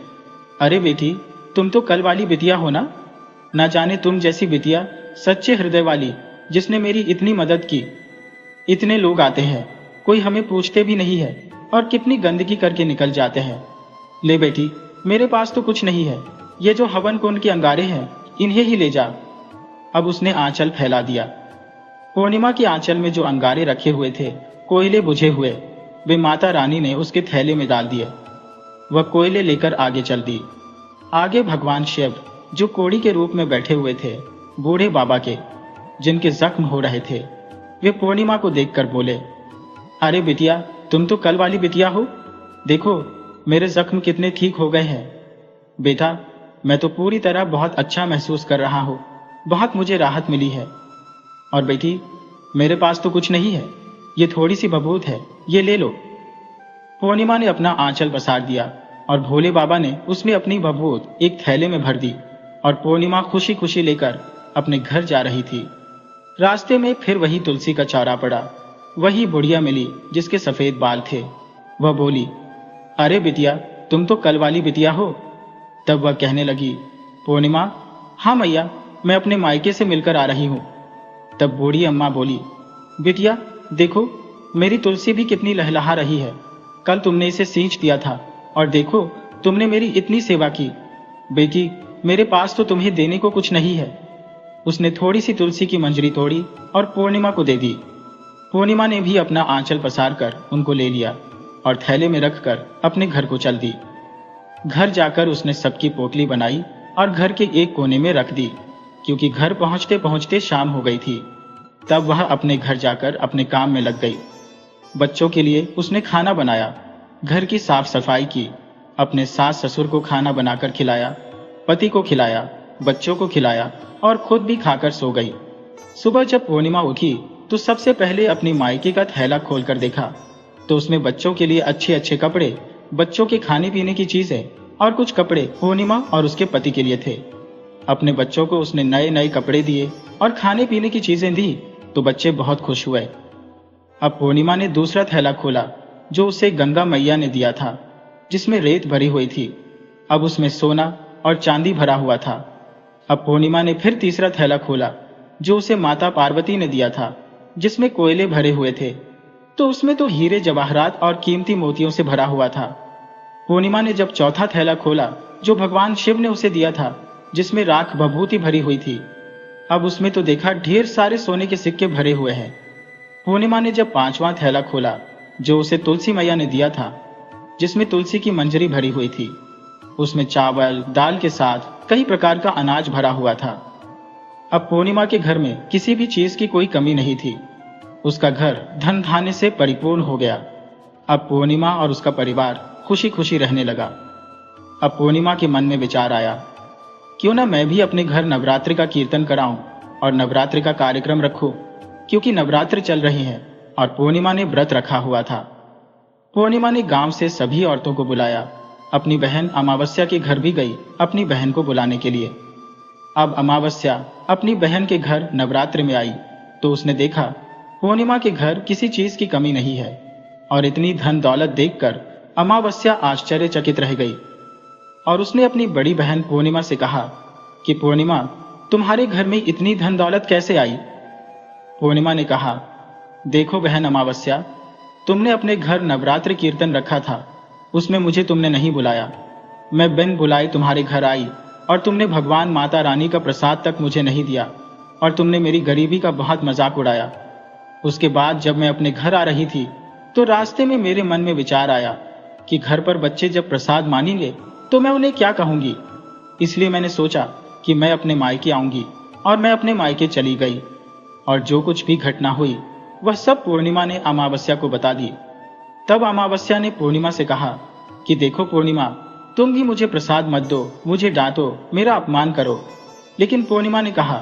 अरे बेटी, तुम तो कल वाली बिटिया हो ना? ना जाने तुम जैसी बिटिया सच्चे हृदय वाली जिसने मेरी इतनी मदद की। इतने लोग आते हैं, कोई हमें पूछते भी नहीं है और कितनी गंदगी करके निकल जाते हैं। ले बेटी, मेरे पास तो कुछ नहीं है, ये जो हवन कुंड के अंगारे हैं इन्हें ही ले जा। अब उसने आंचल फैला दिया। पूर्णिमा के आंचल में जो अंगारे रखे हुए थे, कोयले बुझे हुए, वे माता रानी ने उसके थैले में डाल दिए। वह कोयले लेकर आगे चल दी। आगे भगवान शिव जो कोड़ी के रूप में बैठे हुए थे, बूढ़े बाबा के, जिनके जख्म हो रहे थे, वे पूर्णिमा को देखकर बोले, अरे बिटिया, तुम तो कल वाली बिटिया हो। देखो मेरे जख्म कितने ठीक हो गए हैं। बेटा, मैं तो पूरी तरह बहुत अच्छा महसूस कर रहा हूँ, बहुत मुझे राहत मिली है। और बेटी, मेरे पास तो कुछ नहीं है, ये थोड़ी सी भभूत है, ये ले लो। पूर्णिमा ने अपना आंचल पसार दिया और भोले बाबा ने उसमें अपनी भभूत एक थैले में भर दी और पूर्णिमा खुशी खुशी लेकर अपने घर जा रही थी। रास्ते में फिर वही तुलसी का चौरा पड़ा। वही बुढ़िया मिली जिसके सफेद बाल थे। वह बोली, अरे बिटिया, तुम तो कल वाली बिटिया हो। तब वह कहने लगी, पूर्णिमा, हाँ मैया, मैं अपने मायके से मिलकर आ रही हूँ। तब बूढ़ी अम्मा बोली, बिटिया देखो, मेरी तुलसी भी कितनी लहलहा रही है। कल तुमने इसे सींच दिया था और देखो तुमने मेरी इतनी सेवा की। बेटी, मेरे पास तो तुम्हें देने को कुछ नहीं है। उसने थोड़ी सी तुलसी की मंजरी तोड़ी और पूर्णिमा को दे दी। पूर्णिमा ने भी अपना आंचल पसार कर उनको ले लिया और थैले में रखकर अपने घर को चल दी। घर जाकर उसने सबकी पोटली बनाई और घर के एक कोने में रख दी, क्योंकि घर पहुंचते पहुंचते शाम हो गई थी। तब वह अपने घर जाकर अपने काम में लग गई। बच्चों के लिए उसने खाना बनाया, घर की साफ सफाई की, अपने सास ससुर को खाना बनाकर खिलाया, पति को खिलाया, बच्चों को खिलाया और खुद भी खाकर सो गई। सुबह जब पूर्णिमा उठी तो सबसे पहले अपनी मायके का थैला खोलकर देखा तो उसमें बच्चों के लिए अच्छे अच्छे कपड़े, बच्चों के खाने पीने की चीजें और कुछ कपड़े पूर्णिमा और उसके पति के लिए थे। अपने बच्चों को उसने नए नए कपड़े दिए और खाने पीने की चीजें दी तो बच्चे बहुत खुश हुए। अब पूर्णिमा ने दूसरा थैला खोला जो उसे गंगा मैया ने दिया था, जिसमें रेत भरी हुई थी। अब उसमें सोना और चांदी भरा हुआ था। अब पूर्णिमा ने फिर तीसरा थैला खोला जो उसे माता पार्वती ने दिया था, जिसमें कोयले भरे हुए थे, तो उसमें तो हीरे जवाहरात और कीमती मोतियों से भरा हुआ था। पूर्णिमा ने जब चौथा थैला खोला जो भगवान शिव ने उसे दिया था, जिसमें राख भभूति भरी हुई थी, अब उसमें तो देखा ढेर सारे सोने के सिक्के भरे हुए हैं। पूर्णिमा ने जब पांचवा थैला खोला जो उसे तुलसी मैया ने दिया था, जिसमें तुलसी की मंजरी भरी हुई थी, उसमें चावल दाल के साथ कई प्रकार का अनाज भरा हुआ था। अब पूर्णिमा के घर में किसी भी चीज की कोई कमी नहीं थी। उसका घर धन धान्य से परिपूर्ण हो गया। अब पूर्णिमा और उसका परिवार खुशी खुशी रहने लगा। अब पूर्णिमा के मन में विचार आया, क्यों ना मैं भी अपने घर नवरात्रि का कीर्तन कराऊं और नवरात्रि का कार्यक्रम रखूं, क्योंकि नवरात्रि चल रही है और पूर्णिमा ने व्रत रखा हुआ था। पूर्णिमा ने गांव से सभी औरतों को बुलाया। अपनी बहन अमावस्या के घर भी गई अपनी बहन को बुलाने के लिए। अब अमावस्या अपनी बहन के घर नवरात्रि में आई तो उसने देखा पूर्णिमा के घर किसी चीज की कमी नहीं है, और इतनी धन दौलत देखकर अमावस्या आश्चर्यचकित रह गई। और उसने अपनी बड़ी बहन पूर्णिमा से कहा कि पूर्णिमा, तुम्हारे घर में इतनी धन दौलत कैसे आई? पूर्णिमा ने कहा, देखो बहन अमावस्या, तुमने अपने घर नवरात्रि कीर्तन रखा था, उसमें मुझे तुमने नहीं बुलाया। मैं बिन बुलाए तुम्हारे घर आई और तुमने भगवान माता रानी का प्रसाद तक मुझे नहीं दिया, और तुमने मेरी गरीबी का बहुत मजाक उड़ाया। उसके बाद जब मैं अपने घर आ रही थी तो रास्ते में मेरे मन में विचार आया कि घर पर बच्चे जब प्रसाद मांगेंगे तो मैं उन्हें क्या कहूंगी। इसलिए मैंने सोचा कि मैं अपने मायके आऊंगी, और मैं अपने मायके चली गई। और जो कुछ भी घटना हुई वह सब पूर्णिमा ने अमावस्या को बता दी। तब अमावस्या ने पूर्णिमा से कहा कि देखो पूर्णिमा, तुम भी मुझे प्रसाद मत दो, मुझे डांटो, मेरा अपमान करो। लेकिन पूर्णिमा ने कहा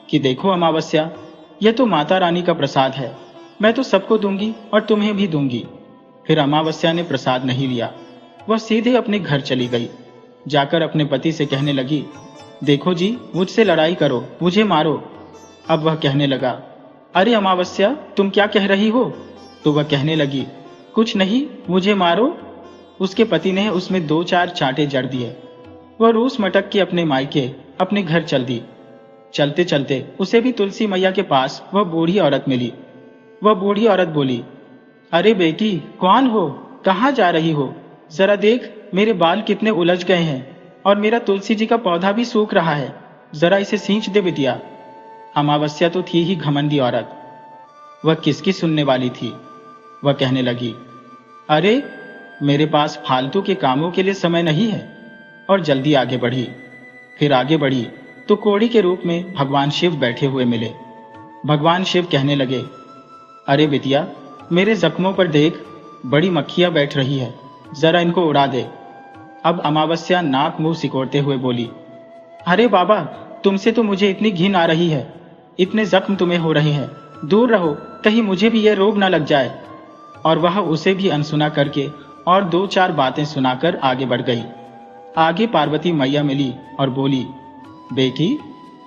कि देखो अमावस्या, यह तो माता रानी का प्रसाद है, मैं तो सबको दूंगी और तुम्हें भी दूंगी। फिर अमावस्या ने प्रसाद नहीं लिया, वह सीधे अपने घर चली गई। जाकर अपने पति से कहने लगी, देखो जी, मुझसे लड़ाई करो, मुझे मारो। अब वह कहने लगा, अरे अमावस्या, तुम क्या कह रही हो? तो वह कहने लगी, कुछ नहीं, मुझे मारो। उसके पति ने उसमें 2-4 चांटे जड़ दिए। वह रूस मटक के अपने मायके अपने घर चल दी। चलते चलते उसे भी तुलसी मैया के पास वह बूढ़ी औरत मिली। वह बूढ़ी औरत बोली, अरे बेटी, कौन हो? कहाँ जा रही हो? जरा देख, मेरे बाल कितने उलझ गए हैं और मेरा तुलसी जी का पौधा भी सूख रहा है, जरा इसे सींच दे बिटिया। अमावस्या तो थी ही घमंडी औरत, वह किसकी सुनने वाली थी। वह कहने लगी, अरे मेरे पास फालतू के कामों के लिए समय नहीं है, और जल्दी आगे बढ़ी। फिर आगे बढ़ी तो कोढ़ी के रूप में भगवान शिव बैठे हुए मिले। भगवान शिव कहने लगे, अरे बिटिया, मेरे जख्मों पर देख, बड़ी मक्खियां बैठ रही है, जरा इनको उड़ा दे। अब अमावस्या नाक मुंह सिकोड़ते हुए बोली, अरे बाबा, तुमसे तो मुझे इतनी घिन आ रही है, इतने जख्म तुम्हें हो रहे हैं, दूर रहो, कहीं मुझे भी यह रोग न लग जाए। और वह उसे भी अनसुना करके और 2-4 बातें सुनाकर आगे बढ़ गई। आगे पार्वती मैया मिली और बोली, बेटी,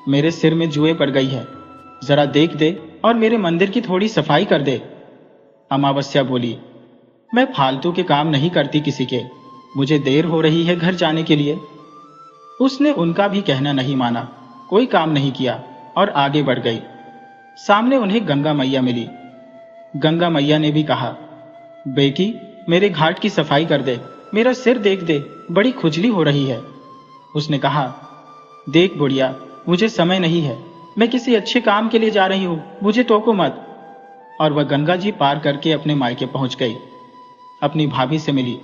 मेरे सिर में जुएं पड़ गई है, जरा देख दे और मेरे मंदिर की थोड़ी सफाई कर दे। अमावस्या बोली, मैं फालतू के काम नहीं करती किसी के, मुझे देर हो रही है घर जाने के लिए। उसने उनका भी कहना नहीं माना, कोई काम नहीं किया और आगे बढ़ गई। सामने उन्हें गंगा मैया मिली। गंगा मैया ने भी कहा, बेटी, मेरे घाट की सफाई कर दे, मेरा सिर देख दे, बड़ी खुजली हो रही है। उसने कहा, देख बुढ़िया, मुझे समय नहीं है, मैं किसी अच्छे काम के लिए जा रही हूं, मुझे टोको मत। और वह गंगा जी पार करके अपने मायके पहुंच गई। अपनी भाभी से मिली।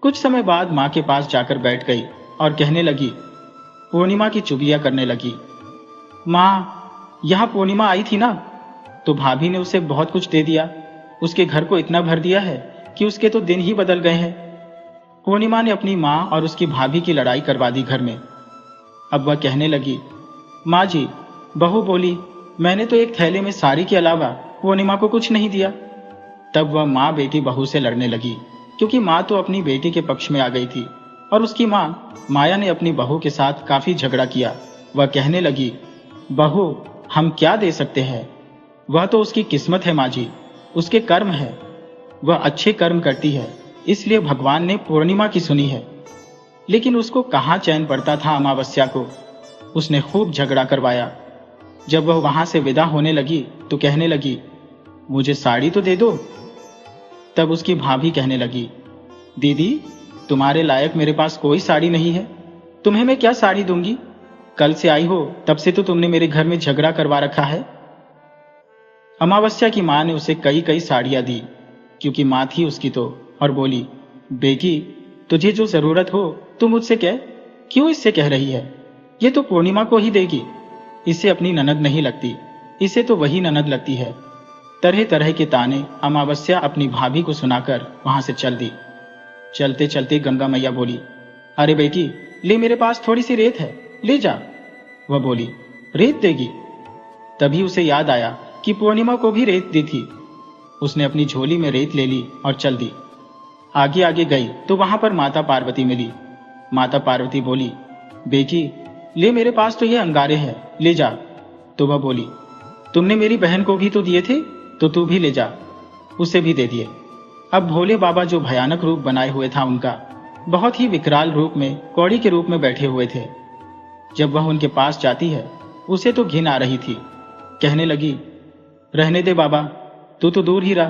कुछ समय बाद मां के पास जाकर बैठ गई और कहने लगी, पूर्णिमा की चुगलियां करने लगी। मां, यहां पूर्णिमा आई थी ना? तो भाभी ने उसे बहुत कुछ दे दिया, उसके घर को इतना भर दिया है कि उसके तो दिन ही बदल गए हैं। पूर्णिमा ने अपनी मां और उसकी भाभी की लड़ाई करवा दी घर में। अब वह कहने लगी, माँ जी, बहू बोली, मैंने तो एक थैले में साड़ी के अलावा पूर्णिमा को कुछ नहीं दिया। तब वह माँ बेटी बहू से लड़ने लगी, क्योंकि माँ तो अपनी बेटी के पक्ष में आ गई थी और उसकी माँ माया ने अपनी बहू के साथ काफी झगड़ा किया। वह कहने लगी, बहू, हम क्या दे सकते हैं, वह तो उसकी किस्मत है माँ जी, उसके कर्म है, वह अच्छे कर्म करती है, इसलिए भगवान ने पूर्णिमा की सुनी है। लेकिन उसको कहाँ चैन पड़ता था अमावस्या को, उसने खूब झगड़ा करवाया। जब वह वहां से विदा होने लगी तो कहने लगी, मुझे साड़ी तो दे दो। तब उसकी भाभी कहने लगी, दीदी, तुम्हारे लायक मेरे पास कोई साड़ी नहीं है, तुम्हें मैं क्या साड़ी दूंगी, कल से आई हो तब से तो तुमने मेरे घर में झगड़ा करवा रखा है। अमावस्या की मां ने उसे कई कई साड़ियां दी, क्योंकि मां थी उसकी तो, और बोली, बेटी, तुझे जो जरूरत हो तू मुझसे कह, क्यों इससे कह रही है, ये तो पूर्णिमा को ही देगी। इसे अपनी ननद नहीं लगती, इसे तो वही ननद लगती है। तरह तरह के ताने अमावस्या अपनी भाभी को सुनाकर वहां से चल दी। चलते चलते गंगा मैया बोली, अरे बेटी, ले मेरे पास थोड़ी सी रेत है, ले जा। वह बोली, रेत देगी? तभी उसे याद आया कि पूर्णिमा को भी रेत दी थी। उसने अपनी झोली में रेत ले ली और चल दी। आगे आगे गई तो वहां पर माता पार्वती मिली। माता पार्वती बोली, बेटी, ले मेरे पास तो ये अंगारे हैं, ले जा। तो वह बोली, तुमने मेरी बहन को भी तो दिए थे, तो तू भी ले जा। उसे भी दे दिए। अब भोले बाबा जो भयानक रूप बनाए हुए था उनका, बहुत ही विकराल रूप में कौड़ी के रूप में बैठे हुए थे। जब वह उनके पास जाती है, उसे तो घिन आ रही थी। कहने लगी, रहने दे बाबा, तू तो दूर ही रह,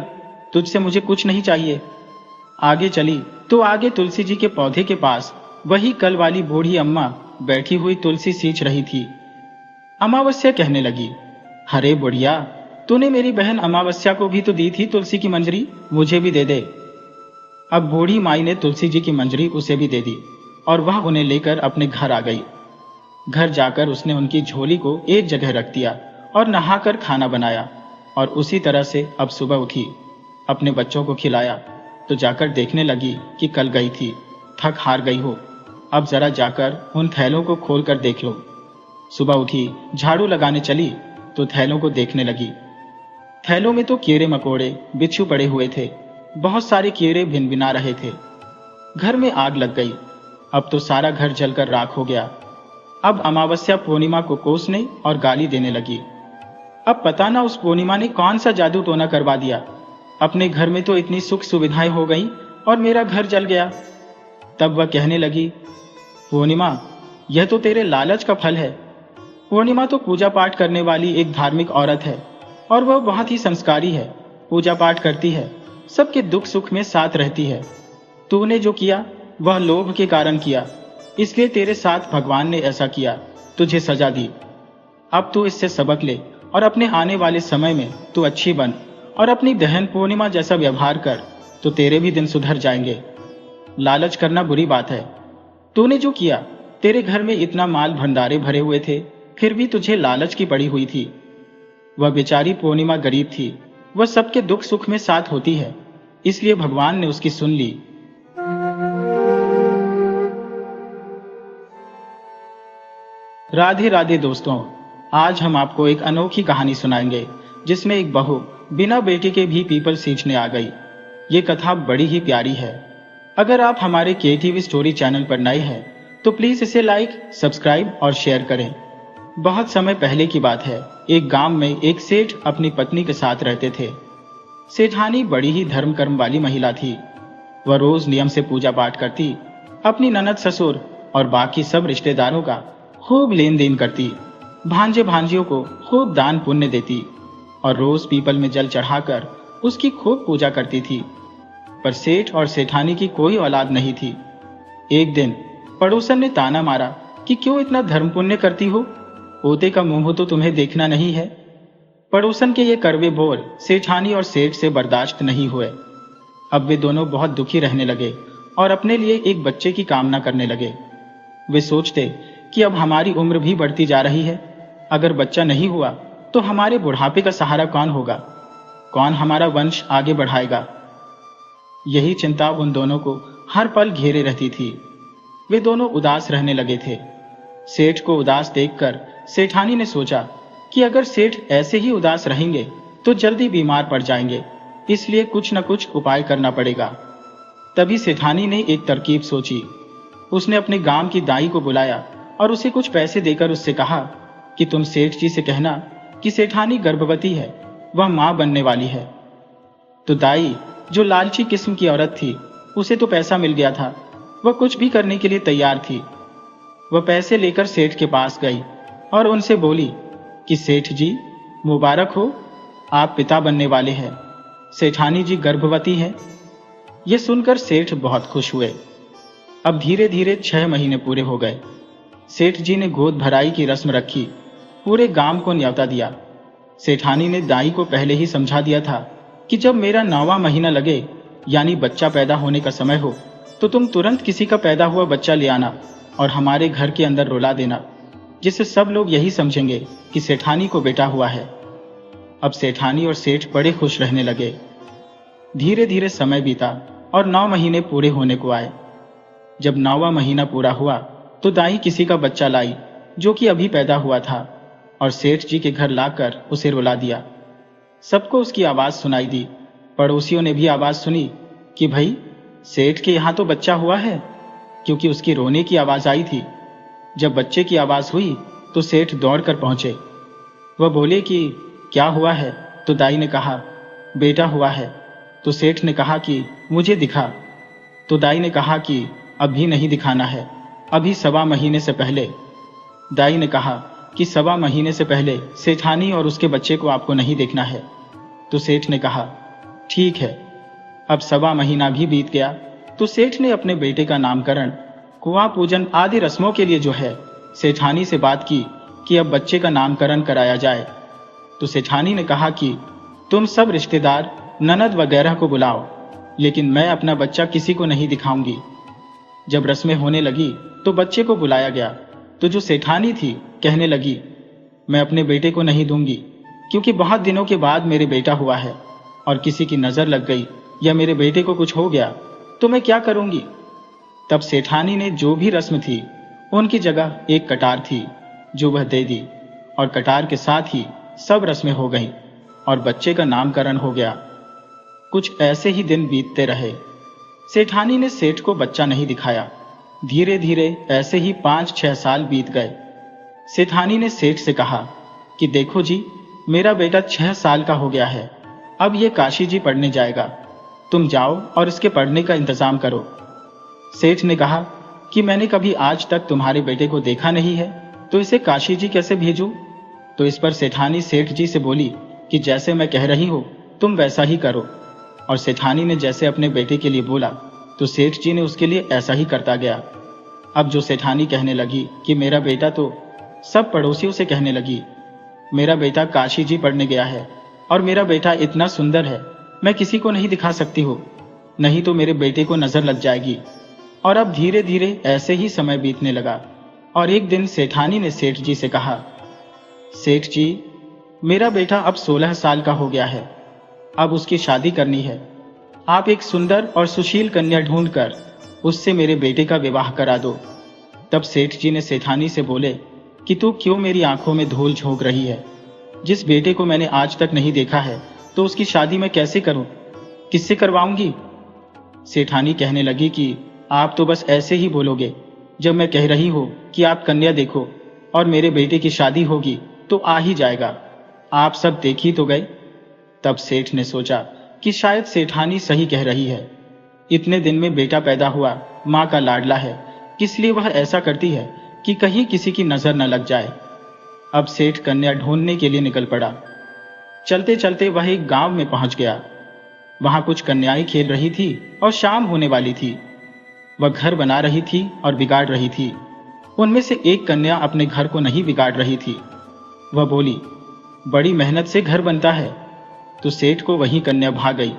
तुझसे मुझे कुछ नहीं चाहिए। आगे चली तो आगे तुलसी जी के पौधे के पास वही कल वाली बूढ़ी अम्मा बैठी हुई तुलसी सींच रही थी। अमावस्या कहने लगी, अरे बुढ़िया, तूने मेरी बहन अमावस्या को भी तो दी थी तुलसी की मंजरी, मुझे भी दे दे। अब बूढ़ी माई ने तुलसी जी की मंजरी उसे भी दे दी और वह उन्हें लेकर अपने घर आ गई। घर जाकर उसने उनकी झोली को एक जगह रख दिया और नहाकर खाना बनाया। और उसी तरह से अब सुबह उठी, अपने बच्चों को खिलाया, तो जाकर देखने लगी कि कल गई थी, थक हार गई हो, अब जरा जाकर उन थैलों को खोल कर देख लो। सुबह उठी, झाड़ू लगाने चली तो थैलों को देखने लगी। थैलों में तो कीड़े मकोड़े बिच्छू पड़े हुए थे, बहुत सारे कीड़े भिनभिना रहे थे। घर में आग लग गई, अब तो सारा घर जलकर राख हो गया। अब अमावस्या पूर्णिमा को कोसने और गाली देने लगी। अब पता ना उस पूर्णिमा ने कौन सा जादू टोना करवा दिया, अपने घर में तो इतनी सुख सुविधाएं हो गई और मेरा घर जल गया। तब वह कहने लगी, पूर्णिमा, यह तो तेरे लालच का फल है। पूर्णिमा तो पूजा पाठ करने वाली एक धार्मिक औरत है और वह बहुत ही संस्कारी है, पूजा पाठ करती है, सबके दुख सुख में साथ रहती है। तूने जो किया वह लोभ के कारण किया, इसलिए तेरे साथ भगवान ने ऐसा किया, तुझे सजा दी। अब तू इससे सबक ले और अपने आने वाले समय में तू अच्छी बन और अपनी बहन पूर्णिमा जैसा व्यवहार कर, तो तेरे भी दिन सुधर जाएंगे। लालच करना बुरी बात है। तूने जो किया, तेरे घर में इतना माल भंडारे भरे हुए थे, फिर भी तुझे लालच की पड़ी हुई थी। वह बेचारी पूर्णिमा गरीब थी, वह सबके दुख सुख में साथ होती है, इसलिए भगवान ने उसकी सुन ली। राधे राधे दोस्तों, आज हम आपको एक अनोखी कहानी सुनाएंगे जिसमें एक बहू बिना बेटे के भी पीपल सींचने आ गई। ये कथा बड़ी ही प्यारी है। अगर आप हमारे KTV स्टोरी चैनल पर नए हैं तो प्लीज इसे लाइक, सब्सक्राइब और शेयर करें। बहुत समय पहले की बात है, एक गांव में एक सेठ अपनी पत्नी के साथ रहते थे। सेठानी बड़ी ही धर्म कर्म वाली महिला थी। वह रोज नियम से पूजा पाठ करती, अपनी ननद ससुर और बाकी सब रिश्तेदारों का खूब लेन देन करती, भांजे भांजियों को खूब दान पुण्य देती और रोज पीपल में जल चढ़ाकर उसकी खूब पूजा करती थी। पर सेठ और सेठानी की कोई औलाद नहीं थी। एक दिन पड़ोसन ने ताना मारा कि क्यों इतना धर्म पुण्य करती हो, पोते का मुंह तो तुम्हें देखना नहीं है। पड़ोसन के ये कड़वे बोल सेठानी और सेठ से बर्दाश्त नहीं हुए। अब वे दोनों बहुत दुखी रहने लगे और अपने लिए एक बच्चे की कामना करने लगे। वे सोचते कि अब हमारी उम्र भी बढ़ती जा रही है, अगर बच्चा नहीं हुआ तो हमारे बुढ़ापे का सहारा कौन होगा, कौन हमारा वंश आगे बढ़ाएगा। यही चिंता उन दोनों को हर पल घेरे रहती थी। वे दोनों उदास रहने लगे थे। सेठ को उदास देखकर सेठानी ने सोचा कि अगर सेठ ऐसे ही उदास रहेंगे तो जल्दी बीमार पड़ जाएंगे, इसलिए कुछ न कुछ उपाय करना पड़ेगा। तभी सेठानी ने एक तरकीब सोची। उसने अपने गांव की दाई को बुलाया और उसे कुछ पैसे देकर उससे कहा कि तुम सेठ जी से कहना कि सेठानी गर्भवती है, वह मां बनने वाली है। तो दाई, जो लालची किस्म की औरत थी, उसे तो पैसा मिल गया था, वह कुछ भी करने के लिए तैयार थी। वह पैसे लेकर सेठ के पास गई और उनसे बोली कि सेठ जी, मुबारक हो, आप पिता बनने वाले हैं, सेठानी जी गर्भवती है। यह सुनकर सेठ बहुत खुश हुए। अब धीरे धीरे 6 महीने पूरे हो गए। सेठ जी ने गोद भराई की रस्म रखी, पूरे गांव को न्योता दिया। सेठानी ने दाई को पहले ही समझा दिया था कि जब मेरा 9वां महीना लगे, यानी बच्चा पैदा होने का समय हो, तो तुम तुरंत किसी का पैदा हुआ बच्चा ले आना और हमारे घर के अंदर रुला देना। जिससे सब लोग यही समझेंगे कि सेठानी को बेटा हुआ है। अब सेठानी और सेठ बड़े खुश रहने लगे। धीरे धीरे समय बीता और 9 महीने पूरे होने को आए। जब 9वां महीना पूरा हुआ तो दाई किसी का बच्चा लाई जो कि अभी पैदा हुआ था और सेठ जी के घर लाकर उसे रुला दिया। सबको उसकी आवाज सुनाई दी। पड़ोसियों ने भी आवाज सुनी कि भाई सेठ के यहाँ तो बच्चा हुआ है, क्योंकि उसकी रोने की आवाज आई थी। जब बच्चे की आवाज हुई तो सेठ दौड़कर पहुंचे। वह बोले कि क्या हुआ है? तो दाई ने कहा बेटा हुआ है। तो सेठ ने कहा कि मुझे दिखा। तो दाई ने कहा कि अभी नहीं दिखाना है, अभी 1.25 महीने से पहले। दाई ने कहा कि 1.25 महीने से पहले सेठानी और उसके बच्चे को आपको नहीं देखना है। तो सेठ ने कहा ठीक है। अब 1.25 महीना भी बीत गया तो सेठ ने अपने बेटे का नामकरण, कुआं पूजन आदि रस्मों के लिए जो है सेठानी से बात की कि अब बच्चे का नामकरण कराया जाए। तो सेठानी ने कहा कि तुम सब रिश्तेदार, ननद वगैरह को बुलाओ, लेकिन मैं अपना बच्चा किसी को नहीं दिखाऊंगी। जब रस्में होने लगी तो बच्चे को बुलाया गया तो जो सेठानी थी कहने लगी मैं अपने बेटे को नहीं दूंगी, क्योंकि बहुत दिनों के बाद मेरे बेटा हुआ है और किसी की नजर लग गई या मेरे बेटे को कुछ हो गया तो मैं क्या करूंगी। तब सेठानी ने जो भी रस्म थी उनकी जगह एक कटार थी जो वह दे दी और कटार के साथ ही सब रस्में हो गईं और बच्चे का नामकरण हो गया। कुछ ऐसे ही दिन बीतते रहे। सेठानी ने सेठ को बच्चा नहीं दिखाया। धीरे धीरे ऐसे ही 5-6 साल बीत गए। सेठानी ने सेठ से कहा कि देखो जी, मेरा बेटा 6 साल का हो गया है, अब ये काशी जी पढ़ने जाएगा, तुम जाओ और इसके पढ़ने का इंतजाम करो। सेठ ने कहा कि मैंने कभी आज तक तुम्हारे बेटे को देखा नहीं है, तो इसे काशी जी कैसे भेजूं? तो इस पर सेठानी सेठ जी से बोली कि जैसे मैं कह रही हूं तुम वैसा ही करो। और सेठानी ने जैसे अपने बेटे के लिए बोला तो सेठ जी ने उसके लिए ऐसा ही करता गया। अब जो सेठानी कहने लगी कि मेरा बेटा, तो सब पड़ोसियों से कहने लगी मेरा बेटा काशी जी पढ़ने गया है और मेरा बेटा इतना सुंदर है, मैं किसी को नहीं दिखा सकती हूँ, नहीं तो मेरे बेटे को नजर लग जाएगी। और अब धीरे धीरे ऐसे ही समय बीतने लगा और एक दिन सेठानी ने सेठ जी से कहा सेठ जी, मेरा बेटा अब 16 साल का हो गया है, अब उसकी शादी करनी है। आप एक सुंदर और सुशील कन्या ढूंढकर उससे मेरे बेटे का विवाह करा दो। तब सेठ जी ने सेठानी से बोले कि तू क्यों मेरी आंखों में धूल झोंक रही है? जिस बेटे को मैंने आज तक नहीं देखा है तो उसकी शादी मैं कैसे करूं? किससे करवाऊंगी? सेठानी कहने लगी कि आप तो बस ऐसे ही बोलोगे, जब मैं कह रही हूं कि आप कन्या देखो और मेरे बेटे की शादी होगी तो आ ही जाएगा, आप सब देख ही तो गए। तब सेठ ने सोचा कि शायद सेठानी सही कह रही है, इतने दिन में बेटा पैदा हुआ, माँ का लाडला है, इसलिए वह ऐसा करती है कि कहीं किसी की नजर न लग जाए। अब सेठ कन्या ढूंढने के लिए निकल पड़ा। चलते चलते वह एक गांव में पहुंच गया। वहां कुछ कन्याएं खेल रही थी और शाम होने वाली थी। वह घर बना रही थी और बिगाड़ रही थी। उनमें से एक कन्या अपने घर को नहीं बिगाड़ रही थी। वह बोली बड़ी मेहनत से घर बनता है। तो सेठ को वही कन्या भाग गई।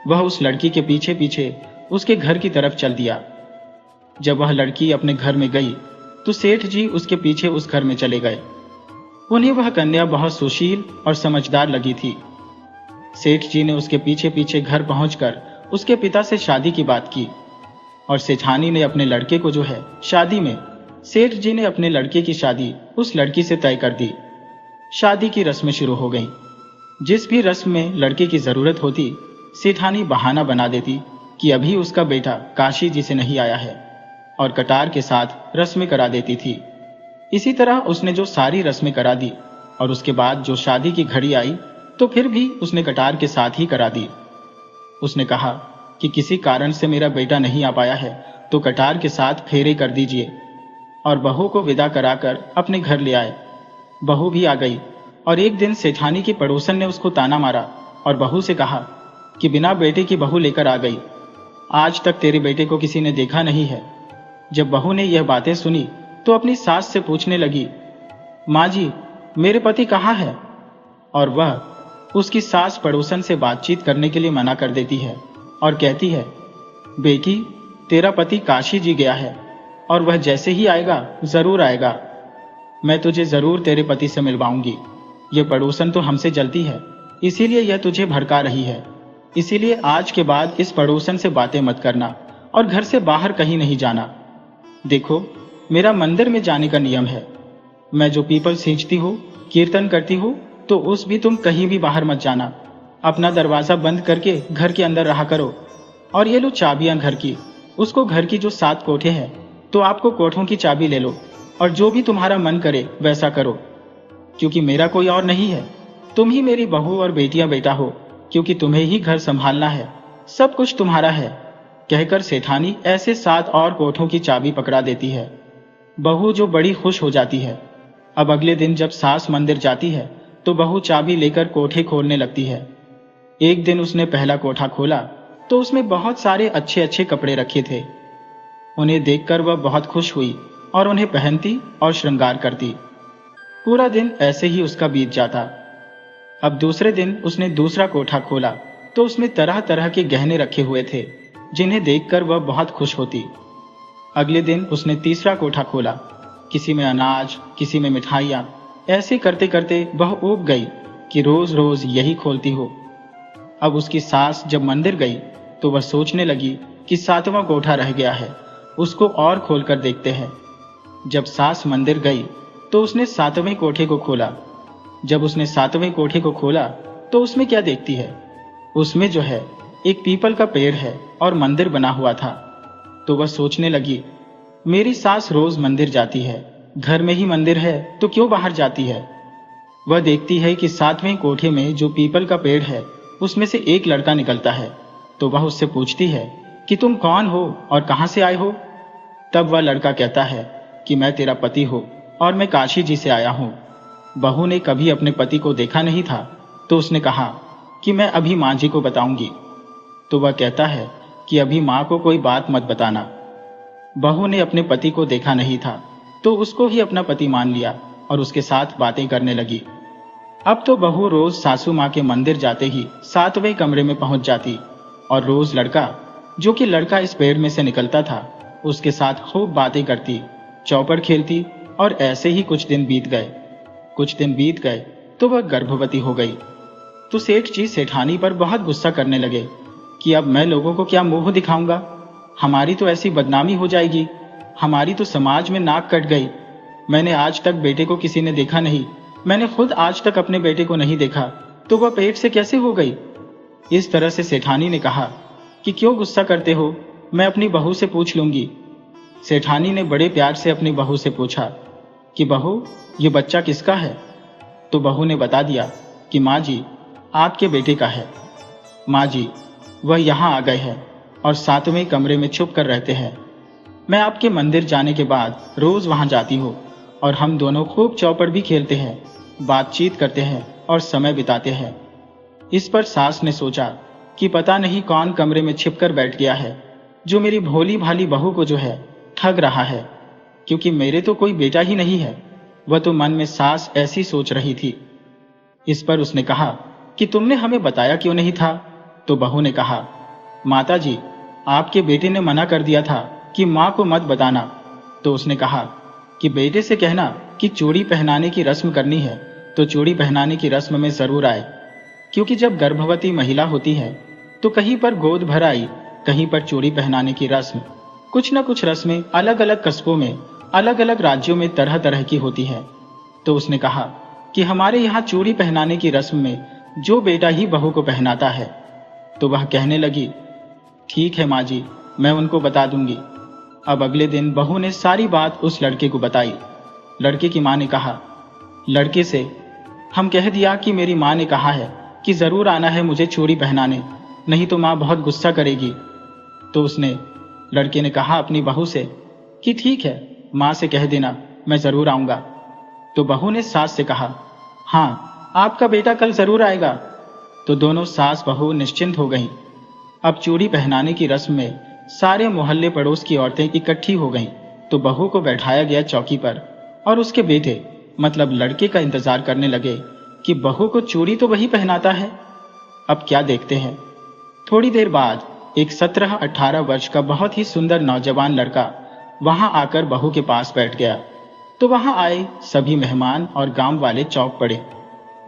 वह उस लड़की के पीछे पीछे उसके घर की तरफ चल दिया। जब वह लड़की अपने घर में गई तो सेठ जी उसके पीछे उस घर में चले गए। उन्हें वह कन्या बहुत सुशील और समझदार लगी थी। सेठ जी ने उसके पीछे पीछे घर पहुंचकर उसके पिता से शादी की बात की और सेठानी ने अपने लड़के को जो है शादी में, सेठ जी ने अपने लड़के की शादी उस लड़की से तय कर दी। शादी की रस्में शुरू हो गईं। जिस भी रस्म में लड़के की जरूरत होती, सेठानी बहाना बना देती कि अभी उसका बेटा काशी जी से नहीं आया है और कटार के साथ रस्में करा देती थी। इसी तरह उसने जो सारी रस्में करा दी और उसके बाद जो शादी की घड़ी आई तो फिर भी उसने कटार के साथ ही करा दी। उसने कहा कि किसी कारण से मेरा बेटा नहीं आ पाया है तो कटार के साथ फेरे कर दीजिए और बहू को विदा कराकर अपने घर ले आए। बहू भी आ गई और एक दिन सेठानी की पड़ोसन ने उसको ताना मारा और बहू से कहा कि बिना बेटे की बहू लेकर आ गई, आज तक तेरे बेटे को किसी ने देखा नहीं है। जब बहू ने यह बातें सुनी तो अपनी सास से पूछने लगी, माँ जी, मेरे पति कहाँ है? और वह उसकी सास पड़ोसन से बातचीत करने के लिए मना कर देती है और कहती है, बेटी, तेरा पति काशी जी गया है और वह जैसे ही आएगा जरूर आएगा। मैं तुझे जरूर तेरे पति से मिलवाऊंगी। ये पड़ोसन तो हमसे जलती है, इसीलिए यह तुझे भड़का रही है। इसीलिए आज के बाद इस पड़ोसन से बातें मत करना और घर से बाहर कहीं नहीं जाना। देखो, मेरा मंदिर में जाने का नियम है। मैं जो पीपल सींचती हूँ, कीर्तन करती हूँ, तो उस भी तुम कहीं भी बाहर मत जाना। अपना दरवाजा बंद करके घर के अंदर रहा करो। और ये लो चाबियां घर की। उसको घर की जो 7 कोठे हैं, तो आपको कोठों की चाबी ले लो और जो भी तुम्हारा मन करे वैसा करो, क्योंकि मेरा कोई और नहीं है। तुम ही मेरी बहू और बेटियां बेटा हो, क्योंकि तुम्हें ही घर संभालना है। सब कुछ तुम्हारा है। कहकर सेठानी ऐसे 7 और कोठों की चाबी पकड़ा देती है। बहू जो बड़ी खुश हो जाती है। अब अगले दिन जब सास मंदिर जाती है तो बहू चाबी लेकर कोठे खोलने लगती है। एक दिन उसने पहला कोठा खोला तो उसमें बहुत सारे अच्छे अच्छे कपड़े रखे थे। उन्हें देखकर वह बहुत खुश हुई और उन्हें पहनती और श्रृंगार करती। पूरा दिन ऐसे ही उसका बीत जाता। अब दूसरे दिन उसने दूसरा कोठा खोला तो उसमें तरह तरह के गहने रखे हुए थे, जिन्हें देखकर वह बहुत खुश होती। अगले दिन उसने तीसरा कोठा खोला। किसी में अनाज, किसी में मिठाइयाँ। ऐसे करते करते वह ऊब गई कि रोज रोज यही खोलती हो। अब उसकी सास जब मंदिर गई तो वह सोचने लगी कि 7वां कोठा रह गया है, उसको और खोलकर देखते हैं। जब सास मंदिर गई तो उसने 7वें कोठे को खोला। जब उसने 7वें कोठे को खोला तो उसमें क्या देखती है? उसमें जो है एक पीपल का पेड़ है और मंदिर बना हुआ था। तो वह सोचने लगी, मेरी सास रोज मंदिर जाती है, घर में ही मंदिर है तो क्यों बाहर जाती है? वह देखती है कि 7वें कोठे में जो पीपल का पेड़ है उसमें से एक लड़का निकलता है। तो वह उससे पूछती है कि तुम कौन हो और कहां से आए हो? तब वह लड़का कहता है कि मैं तेरा पति हूं और मैं काशी जी से आया हूं। बहू ने कभी अपने पति को देखा नहीं था, तो उसने कहा कि मैं अभी माँ जी को बताऊंगी। तो वह कहता है कि अभी माँ को कोई बात मत बताना। बहू ने अपने पति को देखा नहीं था, तो उसको ही अपना पति मान लिया और उसके साथ बातें करने लगी। अब तो बहू रोज सासू माँ के मंदिर जाते ही 7वें कमरे में पहुंच जाती और रोज लड़का, जो कि लड़का इस पेड़ में से निकलता था, उसके साथ खूब बातें करती, चौपड़ खेलती। और ऐसे ही कुछ दिन बीत गए तो वह गर्भवती हो गई। तो सेठ जी सेठानी पर बहुत गुस्सा करने लगे कि अब मैं लोगों को क्या मुंह दिखाऊंगा, हमारी तो ऐसी बदनामी हो जाएगी, हमारी तो समाज में नाक कट गई। मैंने आज तक बेटे को किसी ने देखा नहीं, मैंने खुद आज तक अपने बेटे को नहीं देखा, तो वह पेट से कैसे हो गई? इस तरह से सेठानी ने कहा कि क्यों गुस्सा करते हो, मैं अपनी बहू से पूछ लूंगी। सेठानी ने बड़े प्यार से अपनी बहू से पूछा कि बहू, ये बच्चा किसका है? तो बहू ने बता दिया कि माँ जी, आपके बेटे का है। माँ जी, वह यहाँ आ गए हैं और 7वें कमरे में छुप कर रहते हैं। मैं आपके मंदिर जाने के बाद रोज वहां जाती हूँ और हम दोनों खूब चौपड़ भी खेलते हैं, बातचीत करते हैं और समय बिताते हैं। इस पर सास ने सोचा कि पता नहीं कौन कमरे में छिपकर बैठ गया है, जो मेरी भोली भाली बहू को जो है ठग रहा है, क्योंकि मेरे तो कोई बेटा ही नहीं है। वह तो मन में सास ऐसी सोच रही थी। इस पर उसने कहा कि तुमने हमें बताया क्यों नहीं था? तो बहू ने कहा, माता जी, आपके बेटे ने मना कर दिया था कि माँ को मत बताना। तो उसने कहा कि बेटे से कहना कि चूड़ी पहनाने की रस्म करनी है तो चूड़ी पहनाने की रस्म में जरूर आए, क्योंकि जब गर्भवती महिला होती है तो कहीं पर गोद भर आई, कहीं पर चूड़ी पहनाने की रस्म। कुछ न कुछ रस्में अलग अलग कस्बों में, अलग अलग राज्यों में तरह तरह की होती है। तो उसने कहा कि हमारे यहाँ चूड़ी पहनाने की रस्म में जो बेटा ही बहू को पहनाता है। तो वह कहने लगी, ठीक है माँ जी, मैं उनको बता दूंगी। अब अगले दिन बहू ने सारी बात उस लड़के को बताई। लड़के की माँ ने कहा, लड़के से हम कह दिया कि मेरी माँ ने कहा है कि जरूर आना है मुझे चूड़ी पहनाने, नहीं तो माँ बहुत गुस्सा करेगी। तो उसने, लड़के ने कहा अपनी बहू से कि ठीक है, माँ से कह देना, मैं जरूर आऊंगा। तो बहू ने सास से कहा, हाँ, आपका बेटा कल जरूर आएगा। तो दोनों सास बहू निश्चिंत हो गईं। अब चूड़ी पहनाने की रस्म में सारे मोहल्ले पड़ोस की औरतें इकट्ठी हो गईं। तो बहू को बैठाया गया चौकी पर और उसके बेटे मतलब लड़के का इंतजार करने लगे कि बहू को चूड़ी तो वही पहनाता है। अब क्या देखते हैं। थोड़ी देर बाद एक 17-18 वर्ष का बहुत ही सुंदर नौजवान लड़का वहां आकर बहू के पास बैठ गया। तो वहां आए सभी मेहमान और गांव वाले चौंक पड़े।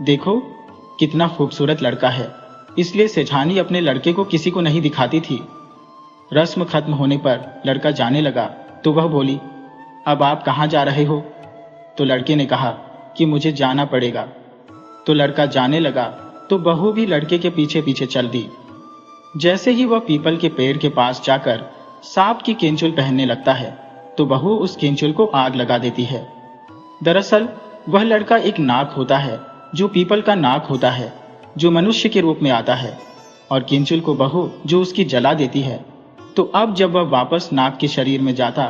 देखो कितना खूबसूरत लड़का है, इसलिए सेठानी अपने लड़के को किसी को नहीं दिखाती थी। रस्म खत्म होने पर लड़का जाने लगा तो वह बोली, अब आप कहाँ जा रहे हो? तो लड़के ने कहा कि मुझे जाना पड़ेगा। तो लड़का जाने लगा तो बहू भी लड़के के पीछे पीछे चल दी। जैसे ही वह पीपल के पेड़ के पास जाकर सांप की केंचुल पहनने लगता है तो बहू उस केंचुल को आग लगा देती है। दरअसल वह लड़का एक नाग होता है, जो पीपल का नाग होता है, जो मनुष्य के रूप में आता है, और केंचुल को बहू जो उसकी जला देती है। तो अब जब वह वापस नाग के शरीर में जाता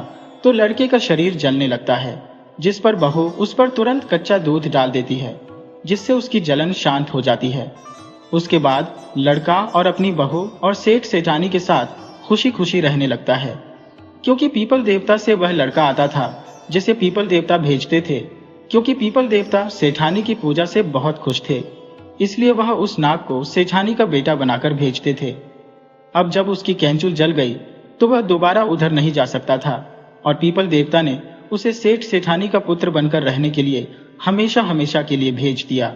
तो लड़के का शरीर जलने लगता है, जिस पर बहू उस पर तुरंत कच्चा दूध डाल देती है, जिससे उसकी जलन शांत हो जाती है। उसके बाद लड़का और अपनी बहू और सेठ सेठानी के साथ खुशी खुशी रहने लगता है। क्योंकि पीपल देवता से वह लड़का आता था जिसे पीपल देवता भेजते थे, क्योंकि पीपल देवता सेठानी की पूजा से बहुत खुश थे, इसलिए वह उस नाग को सेठानी का बेटा बनाकर भेजते थे। अब जब उसकी कैंचुल जल गई तो वह दोबारा उधर नहीं जा सकता था, और पीपल देवता ने उसे सेठ सेठानी का पुत्र बनकर रहने के लिए हमेशा हमेशा के लिए भेज दिया।